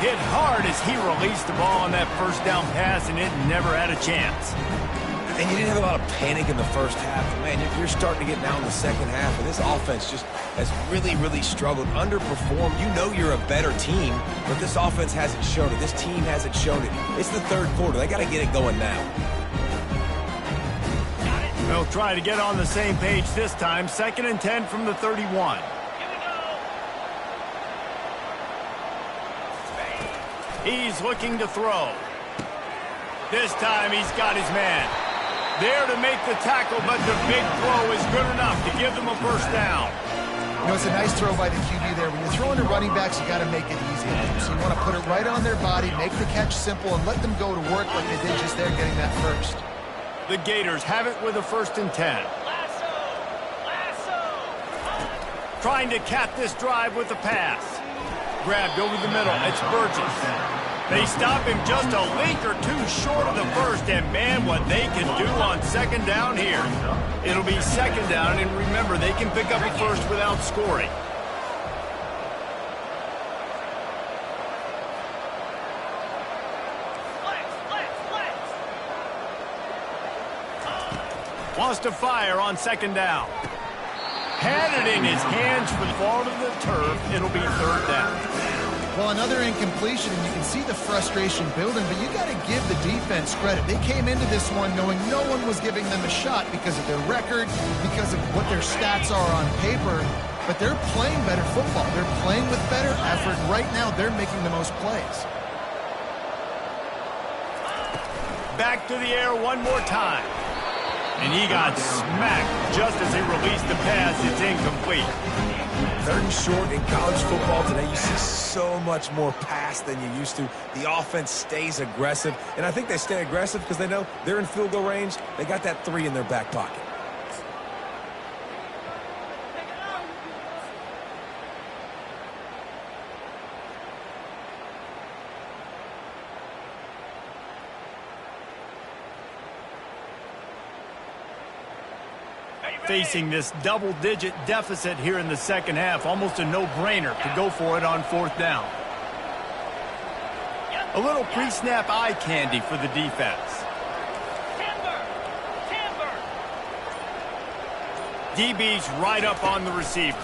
Hit hard as he released the ball on that first down pass, and it never had a chance. And you didn't have a lot of panic in the first half. Man, you're starting to get down in the second half, and this offense just has really, really struggled, underperformed. You know you're a better team, but this offense hasn't shown it. This team hasn't shown it. It's the third quarter. They got to get it going now. They'll try to get on the same page this time. 2nd and 10 from the 31. He's looking to throw. This time he's got his man. There to make the tackle, but the big throw is good enough to give them a first down. You know, it's a nice throw by the QB there. When you're throwing to running backs, you got to make it easy. So you want to put it right on their body, make the catch simple, and let them go to work like they did just there getting that first. The Gators have it with a 1st and 10. Trying to cap this drive with a pass. Grabbed over the middle. It's Burgess. They stop him just a link or two short of the first, and man, what they can do on 2nd down here. It'll be 2nd down, and remember, they can pick up a first without scoring. Wants to fire on 2nd down. Had it in his hands for the fall to the turf. It'll be 3rd down. Well, another incompletion, and you can see the frustration building, but you got to give the defense credit. They came into this one knowing no one was giving them a shot because of their record, because of what their stats are on paper, but they're playing better football. They're playing with better effort. Right now, they're making the most plays. Back to the air one more time. And he got smacked just as he released the pass. It's incomplete. 3rd and short in college football today. You see so much more pass than you used to. The offense stays aggressive, and I think they stay aggressive because they know they're in field goal range. They got that 3 in their back pocket. Facing this double-digit deficit here in the 2nd half, almost a no-brainer to go for it on 4th down. A little pre-snap eye candy for the defense. DB's right up on the receivers.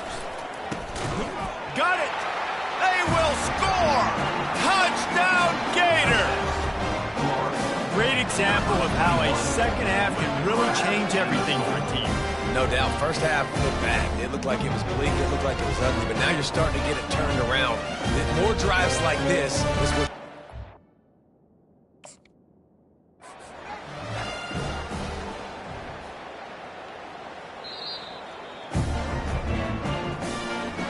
Got it! They will score! Touchdown Gators! Great example of how a 2nd half can really change everything for a team. No doubt. First half looked bad. It looked like it was bleak. It looked like it was ugly. But now you're starting to get it turned around. More drives like this is what...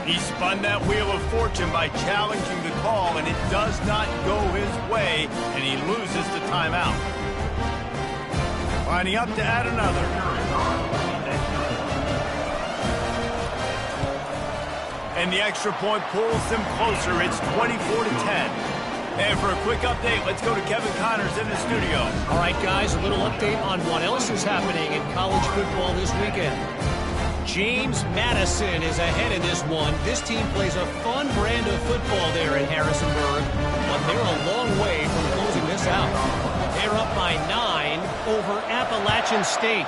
He spun that wheel of fortune by challenging the call, and it does not go his way, and he loses the timeout. Lining up to add another. And the extra point pulls them closer. It's 24-10. And for a quick update, let's go to Kevin Connors in the studio. All right, guys, a little update on what else is happening in college football this weekend. James Madison is ahead in this one. This team plays a fun brand of football there in Harrisonburg, but they're a long way from closing this out. They're up by 9 over Appalachian State.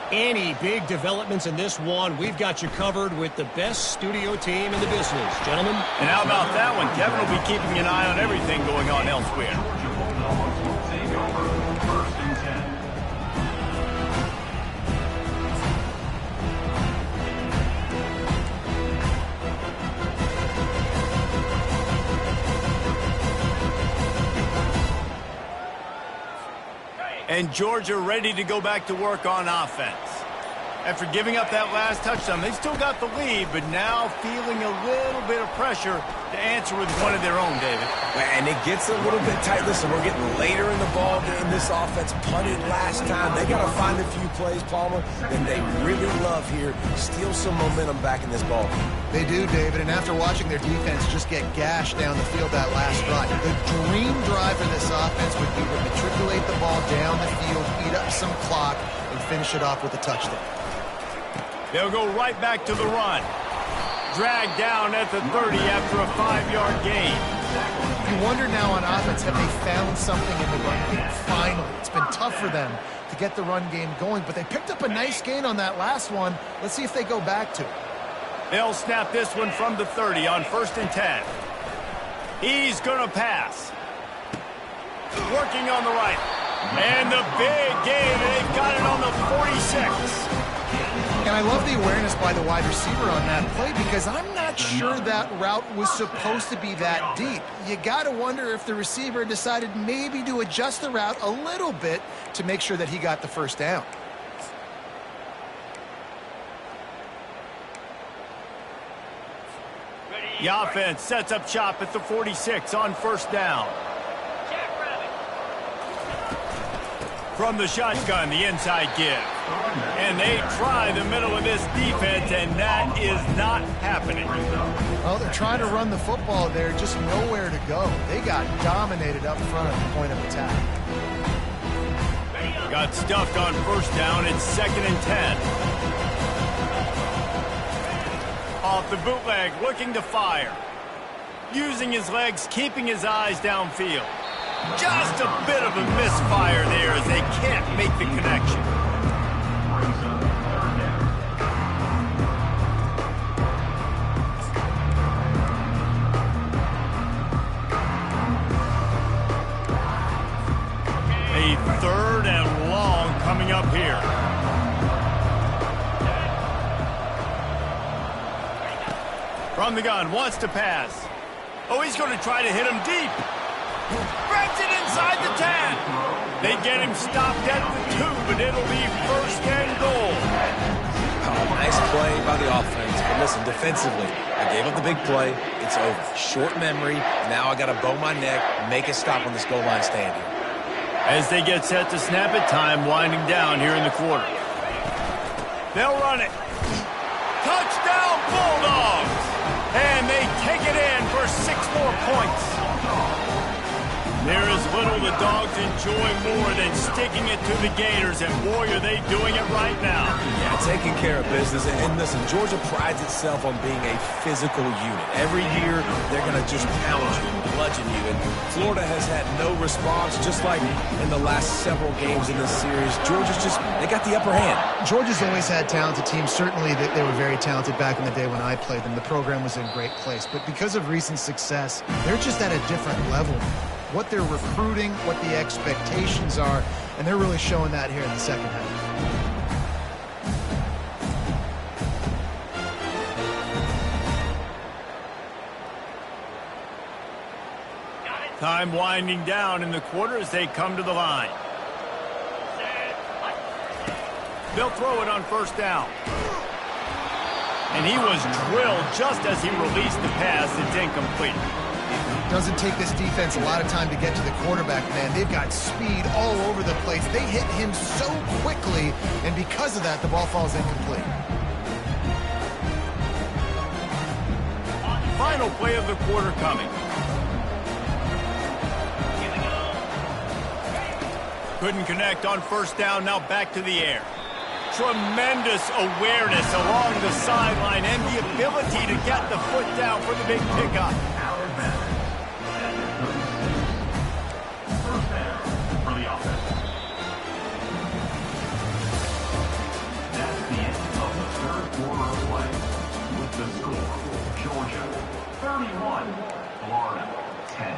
Any big developments in this one, we've got you covered with the best studio team in the business. Gentlemen? And how about that one? Kevin will be keeping an eye on everything going on elsewhere. Georgia Bulldogs will take over 1st and 10. And Georgia ready to go back to work on offense. After giving up that last touchdown, they still got the lead, but now feeling a little bit of pressure to answer with one of their own, David. And it gets a little bit tight. Listen, we're getting later in the ball game. This offense punted last time. They got to find a few plays, Palmer, that they really love here. Steal some momentum back in this ball game. They do, David, and after watching their defense just get gashed down the field that last drive, the dream drive for this offense would be to matriculate the ball down the field, eat up some clock, and finish it off with a touchdown. They'll go right back to the run. Dragged down at the 30 after a 5-yard gain. You wonder now on offense, have they found something in the run game? Finally. It's been tough for them to get the run game going, but they picked up a nice gain on that last one. Let's see if they go back to it. They'll snap this one from the 30 on 1st and 10. He's going to pass. Working on the right. And the big gain, they've got it on the 46. And I love the awareness by the wide receiver on that play because I'm not sure that route was supposed to be that deep. You got to wonder if the receiver decided maybe to adjust the route a little bit to make sure that he got the first down. The offense sets up shop at the 46 on 1st down. From the shotgun, the inside give. And they try the middle of this defense, and that is not happening. Well, they're trying to run the football there, just nowhere to go. They got dominated up front at the point of attack. Got stuffed on 1st down. It's 2nd and 10. Off the bootleg, looking to fire. Using his legs, keeping his eyes downfield. Just a bit of a misfire there as they can't make the connection. A 3rd and long coming up here. From the gun, wants to pass. Oh, he's going to try to hit him deep. Grabs it inside the 10. They get him stopped at the 2, but it'll be 1st and goal. Oh, nice play by the offense. But listen, defensively, I gave up the big play. It's over. Short memory. Now I got to bow my neck, make a stop on this goal line stand here. As they get set to snap it, time winding down here in the quarter. They'll run it. Touchdown, Bulldogs! And they take it in for 6 more points. There is little the Dogs enjoy more than sticking it to the Gators, and boy, are they doing it right now. Yeah, taking care of business. And listen, Georgia prides itself on being a physical unit. Every year, they're going to just pound you and bludgeon you. And Florida has had no response, just like in the last several games in this series. Georgia's just, they got the upper hand. Georgia's always had talented teams. Certainly, they were very talented back in the day when I played them. The program was in great place. But because of recent success, they're just at a different level. What they're recruiting, what the expectations are, and they're really showing that here in the second half. Time winding down in the quarter as they come to the line. They'll throw it on 1st down. And he was drilled just as he released the pass. It's incomplete. Doesn't take this defense a lot of time to get to the quarterback, man. They've got speed all over the place. They hit him so quickly, and because of that, the ball falls incomplete. Final play of the quarter coming. Couldn't connect on 1st down, now back to the air. Tremendous awareness along the sideline and the ability to get the foot down for the big pickup. The score, Georgia 31, Florida 10.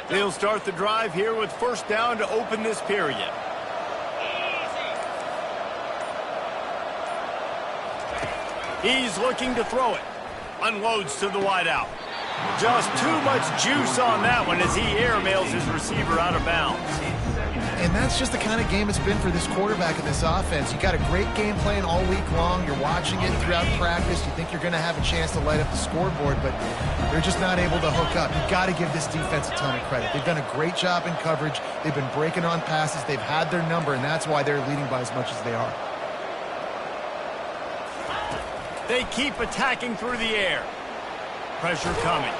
They'll start the drive here with 1st down to open this period. He's looking to throw it. Unloads to the wideout. Just too much juice on that one as he airmails his receiver out of bounds. And that's just the kind of game it's been for this quarterback in this offense. You got a great game plan all week long. You're watching it throughout practice. You think you're going to have a chance to light up the scoreboard, but they're just not able to hook up. You've got to give this defense a ton of credit. They've done a great job in coverage. They've been breaking on passes. They've had their number, and that's why they're leading by as much as they are. They keep attacking through the air. Pressure coming.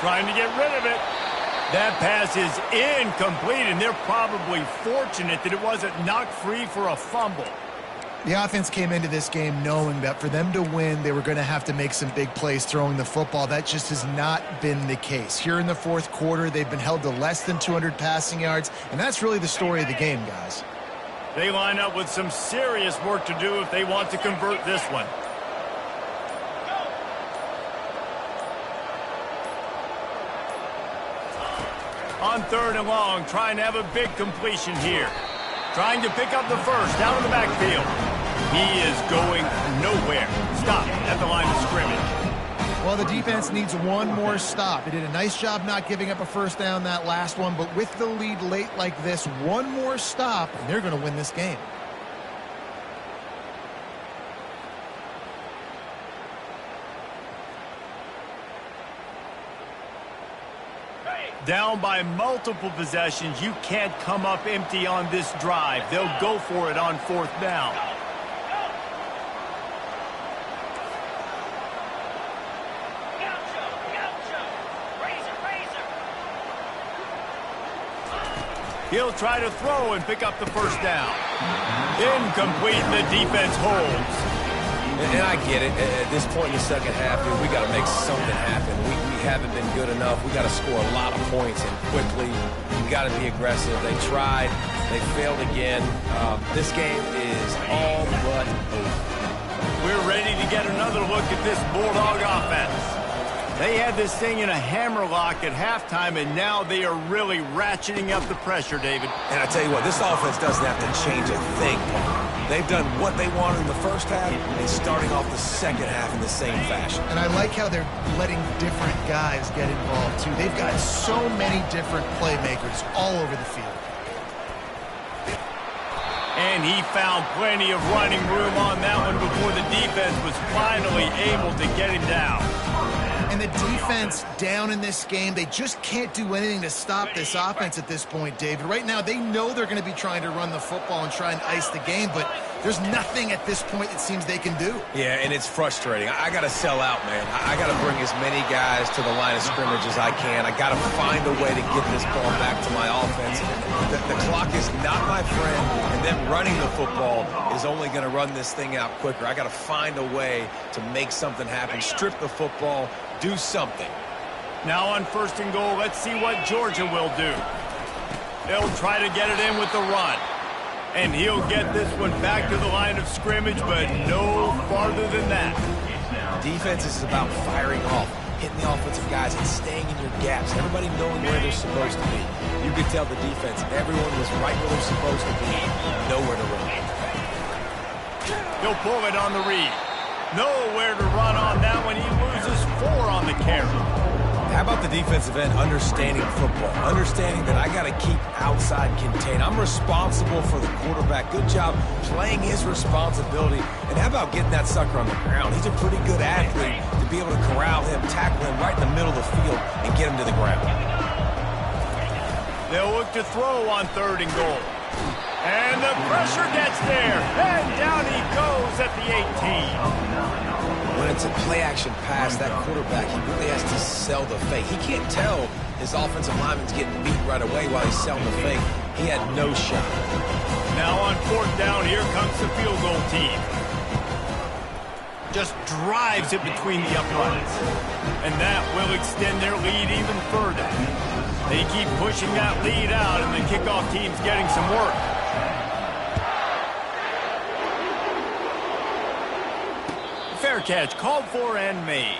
Trying to get rid of it. That pass is incomplete, and they're probably fortunate that it wasn't knocked free for a fumble. The offense came into this game knowing that for them to win, they were going to have to make some big plays throwing the football. That just has not been the case. Here in the fourth quarter, they've been held to less than 200 passing yards, and that's really the story of the game, guys. They line up with some serious work to do if they want to convert this one. On 3rd and long, trying to have a big completion here. Trying to pick up the first down in the backfield. He is going nowhere. Stop at the line of scrimmage. Well, the defense needs one more stop. They did a nice job not giving up a first down that last one, but with the lead late like this, one more stop, and they're going to win this game. Down by multiple possessions, you can't come up empty on this drive. They'll go for it on 4th down. He'll try to throw and pick up the first down. Incomplete, and the defense holds. And I get it. At this point in the second half, dude, we got to make something happen. We haven't been good enough. We got to score a lot of points and quickly. We got to be aggressive. They tried. They failed again. This game is all but over. We're ready to get another look at this Bulldog offense. They had this thing in a hammerlock at halftime, and now they are really ratcheting up the pressure, David. And I tell you what, this offense doesn't have to change a thing. They've done what they wanted in the first half and starting off the second half in the same fashion. And I like how they're letting different guys get involved, too. They've got so many different playmakers all over the field. And he found plenty of running room on that one before the defense was finally able to get him down. And the defense down in this game, they just can't do anything to stop this offense at this point, David. Right now, they know they're going to be trying to run the football and try and ice the game, but there's nothing at this point it seems they can do. Yeah, and it's frustrating. I got to sell out, man. I got to bring as many guys to the line of scrimmage as I can. I got to find a way to get this ball back to my offense. The clock is not my friend, and them running the football is only going to run this thing out quicker. I got to find a way to make something happen, strip the football, do something. Now on 1st and goal, let's see what Georgia will do. They'll try to get it in with the run. And he'll get this one back to the line of scrimmage, but no farther than that. Defense is about firing off, hitting the offensive guys and staying in your gaps. Everybody knowing where they're supposed to be. You could tell the defense, everyone was right where they're supposed to be, nowhere to run. He'll pull it on the read. Nowhere to run on that one. He loses 4 on the carry. How about the defensive end understanding football, understanding that I got to keep outside contained. I'm responsible for the quarterback. Good job playing his responsibility. And how about getting that sucker on the ground? He's a pretty good athlete to be able to corral him, tackle him right in the middle of the field, and get him to the ground. They'll look to throw on 3rd and goal. And the pressure gets there. And down he goes at the 18. When it's a play-action pass, that quarterback, he really has to sell the fake. He can't tell his offensive lineman's getting beat right away while he's selling the fake. He had no shot. Now on 4th down, here comes the field goal team. Just drives it between the uprights. And that will extend their lead even further. They keep pushing that lead out, and the kickoff team's getting some work. Fair catch, called for and made.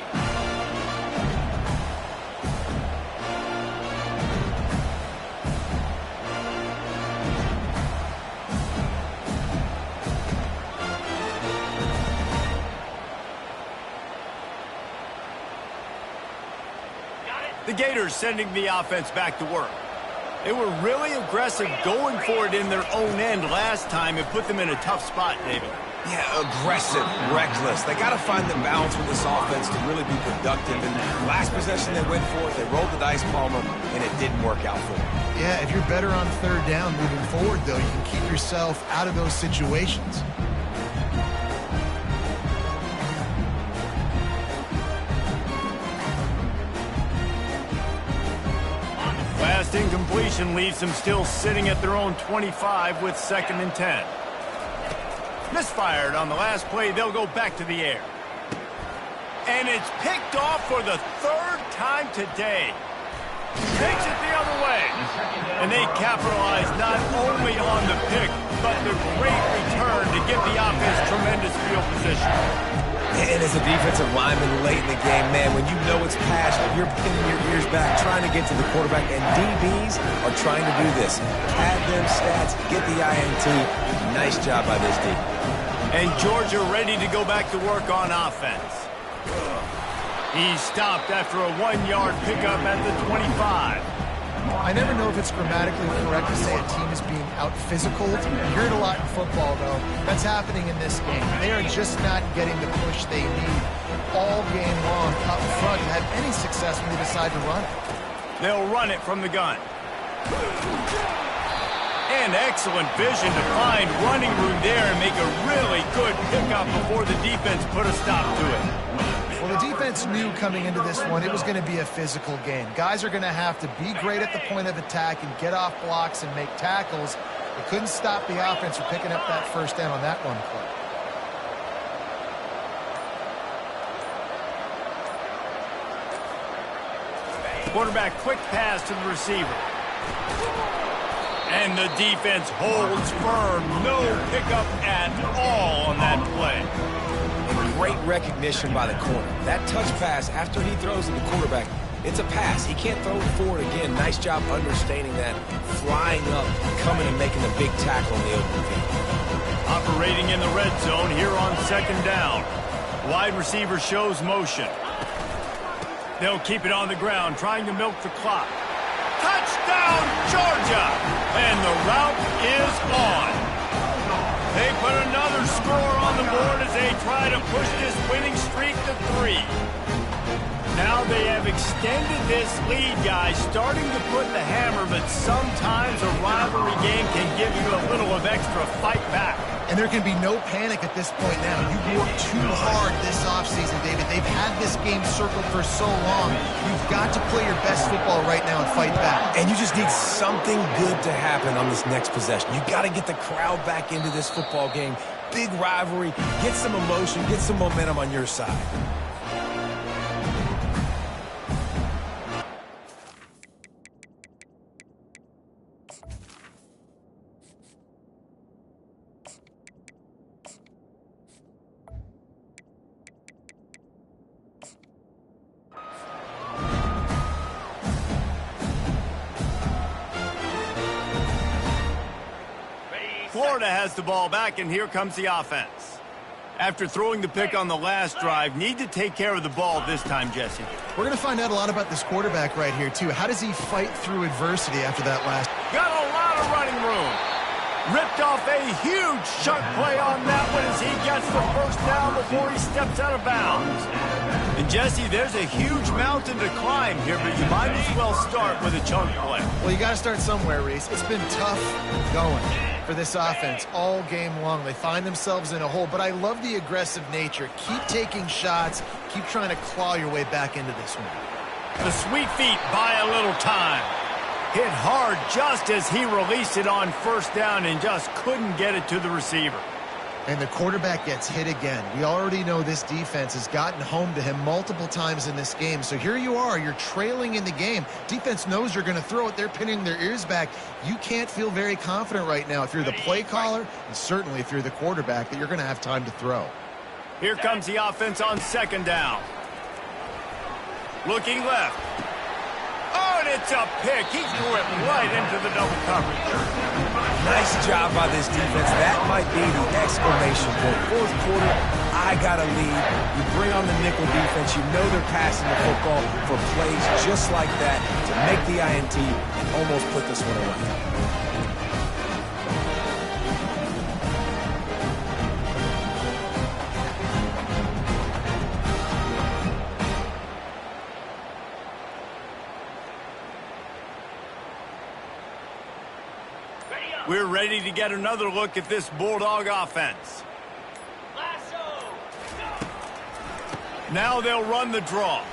The Gators sending the offense back to work. They were really aggressive going for it in their own end last time and put them in a tough spot, David. Yeah, aggressive, reckless. They got to find the balance with this offense to really be productive. And last possession they went for it, they rolled the dice, Palmer, and it didn't work out for them. Yeah, if you're better on third down moving forward, though, you can keep yourself out of those situations. Last incompletion leaves them still sitting at their own 25 with 2nd and 10. Misfired on the last play. They'll go back to the air. And it's picked off for the 3rd time today. Takes it the other way. And they capitalize not only on the pick, but the great return to give the offense tremendous field position. And as a defensive lineman late in the game, man, when you know it's passion, you're pinning your ears back, trying to get to the quarterback, and DBs are trying to do this. Pad them stats, get the INT. Nice job by this team. And Georgia ready to go back to work on offense. He's stopped after a 1-yard pickup at the 25. I never know if it's grammatically correct to say a team is being out-physical. You hear it a lot in football, though. That's happening in this game. They are just not getting the push they need all game long up front to have any success when they decide to run it. They'll run it from the gun. And excellent vision to find running room there and make a really good pickup before the defense put a stop to it. Well, the defense knew coming into this one it was going to be a physical game. Guys are going to have to be great at the point of attack and get off blocks and make tackles. They couldn't stop the offense from picking up that 1st down on that one play. Quarterback quick pass to the receiver. And the defense holds firm. No pickup at all on that play. And great recognition by the corner. That touch pass after he throws to the quarterback, it's a pass. He can't throw it forward again. Nice job understanding that. Flying up, coming and making a big tackle in the open field. Operating in the red zone here on 2nd down. Wide receiver shows motion. They'll keep it on the ground, trying to milk the clock. Touchdown, Georgia! And the route is on. They put another score on the board as they try to push this winning streak to 3. Now they have extended this lead, guys, starting to put the hammer, but sometimes a rivalry game can give you a little of extra fight back. And there can be no panic at this point now. You've worked too hard this offseason, David. They've had this game circled for so long. You've got to play your best football right now and fight back. And you just need something good to happen on this next possession. You got to get the crowd back into this football game. Big rivalry. Get some emotion. Get some momentum on your side. Florida has the ball back, and here comes the offense. After throwing the pick on the last drive, need to take care of the ball this time, Jesse. We're going to find out a lot about this quarterback right here, too. How does he fight through adversity after that last? Got a lot of running room. Ripped off a huge chunk play on that one as he gets the 1st down before he steps out of bounds. And, Jesse, there's a huge mountain to climb here, but you might as well start with a chunk play. Well, you got to start somewhere, Reese. It's been tough going for this offense all game long. They find themselves in a hole, but I love the aggressive nature. Keep taking shots. Keep trying to claw your way back into this one. The sweet feet buy a little time. Hit hard just as he released it on 1st down and just couldn't get it to the receiver. And the quarterback gets hit again. We already know this defense has gotten home to him multiple times in this game. So here you are. You're trailing in the game. Defense knows you're going to throw it. They're pinning their ears back. You can't feel very confident right now if you're the play caller, and certainly if you're the quarterback, that you're going to have time to throw. Here comes the offense on 2nd down. Looking left. Oh, and it's a pick. He threw it right into the double coverage. Nice job by this defense. That might be the exclamation point. 4th quarter, I got a lead. You bring on the nickel defense. You know they're passing the football for plays just like that to make the INT and almost put this one away. We're ready to get another look at this Bulldog offense. Now they'll run the draw.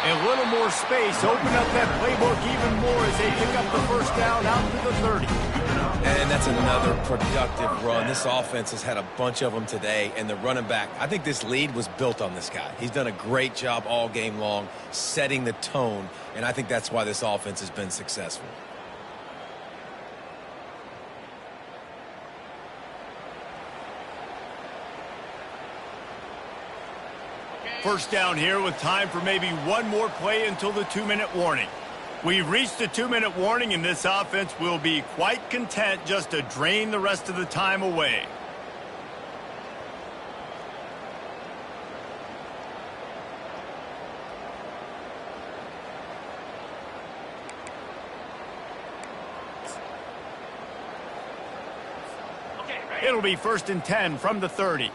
A little more space. Open up that playbook even more as they pick up the first down out to the 30. And that's another productive run. This offense has had a bunch of them today, and the running back, I think this lead was built on this guy. He's done a great job all game long setting the tone, and I think that's why this offense has been successful. First down here with time for maybe one more play until the 2-minute warning. We've reached the 2-minute warning, and this offense will be quite content just to drain the rest of the time away. It'll be 1st and 10 from the 30.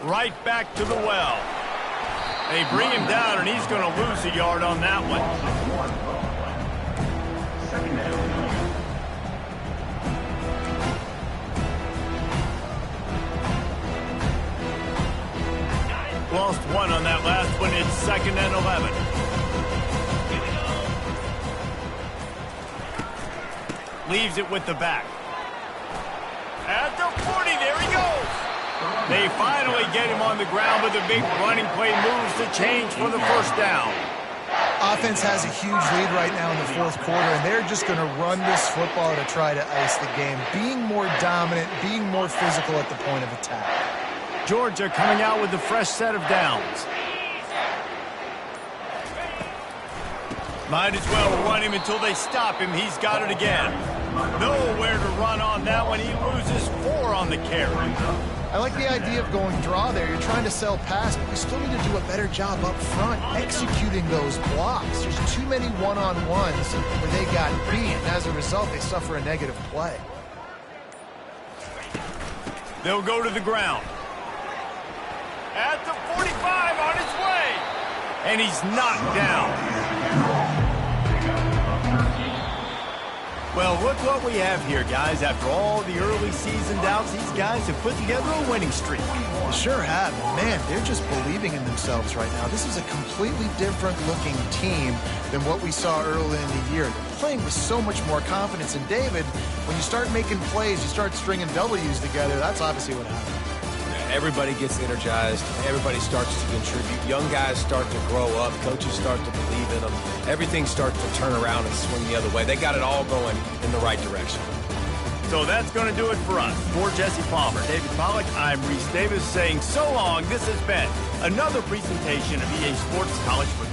Right back to the well. They bring him down, and he's going to lose a yard on that one. Second down. Lost one on that last one. It's 2nd and 11. Leaves it with the back. At the 40, there he goes. They finally get him on the ground, but the big running play moves the change for the first down. Offense has a huge lead right now in the 4th quarter, and they're just going to run this football to try to ice the game. Being more dominant, being more physical at the point of attack. Georgia coming out with a fresh set of downs. Might as well run him until they stop him. He's got it again. Nowhere to run on that one. He loses 4 on the carry. I like the idea of going draw there. You're trying to sell pass, but you still need to do a better job up front executing those blocks. There's too many one-on-ones where they got beat, and as a result, they suffer a negative play. They'll go to the ground. At the 45 on his way. And he's knocked down. Well, look what we have here, guys. After all the early season doubts, these guys have put together a winning streak. They sure have. Man, they're just believing in themselves right now. This is a completely different-looking team than what we saw early in the year. They're playing with so much more confidence. And, David, when you start making plays, you start stringing W's together, that's obviously what happens. Everybody gets energized. Everybody starts to contribute. Young guys start to grow up. Coaches start to believe in them. Everything starts to turn around and swing the other way. They got it all going in the right direction. So that's going to do it for us. For Jesse Palmer, David Pollack, I'm Reese Davis saying so long. This has been another presentation of EA Sports College Football.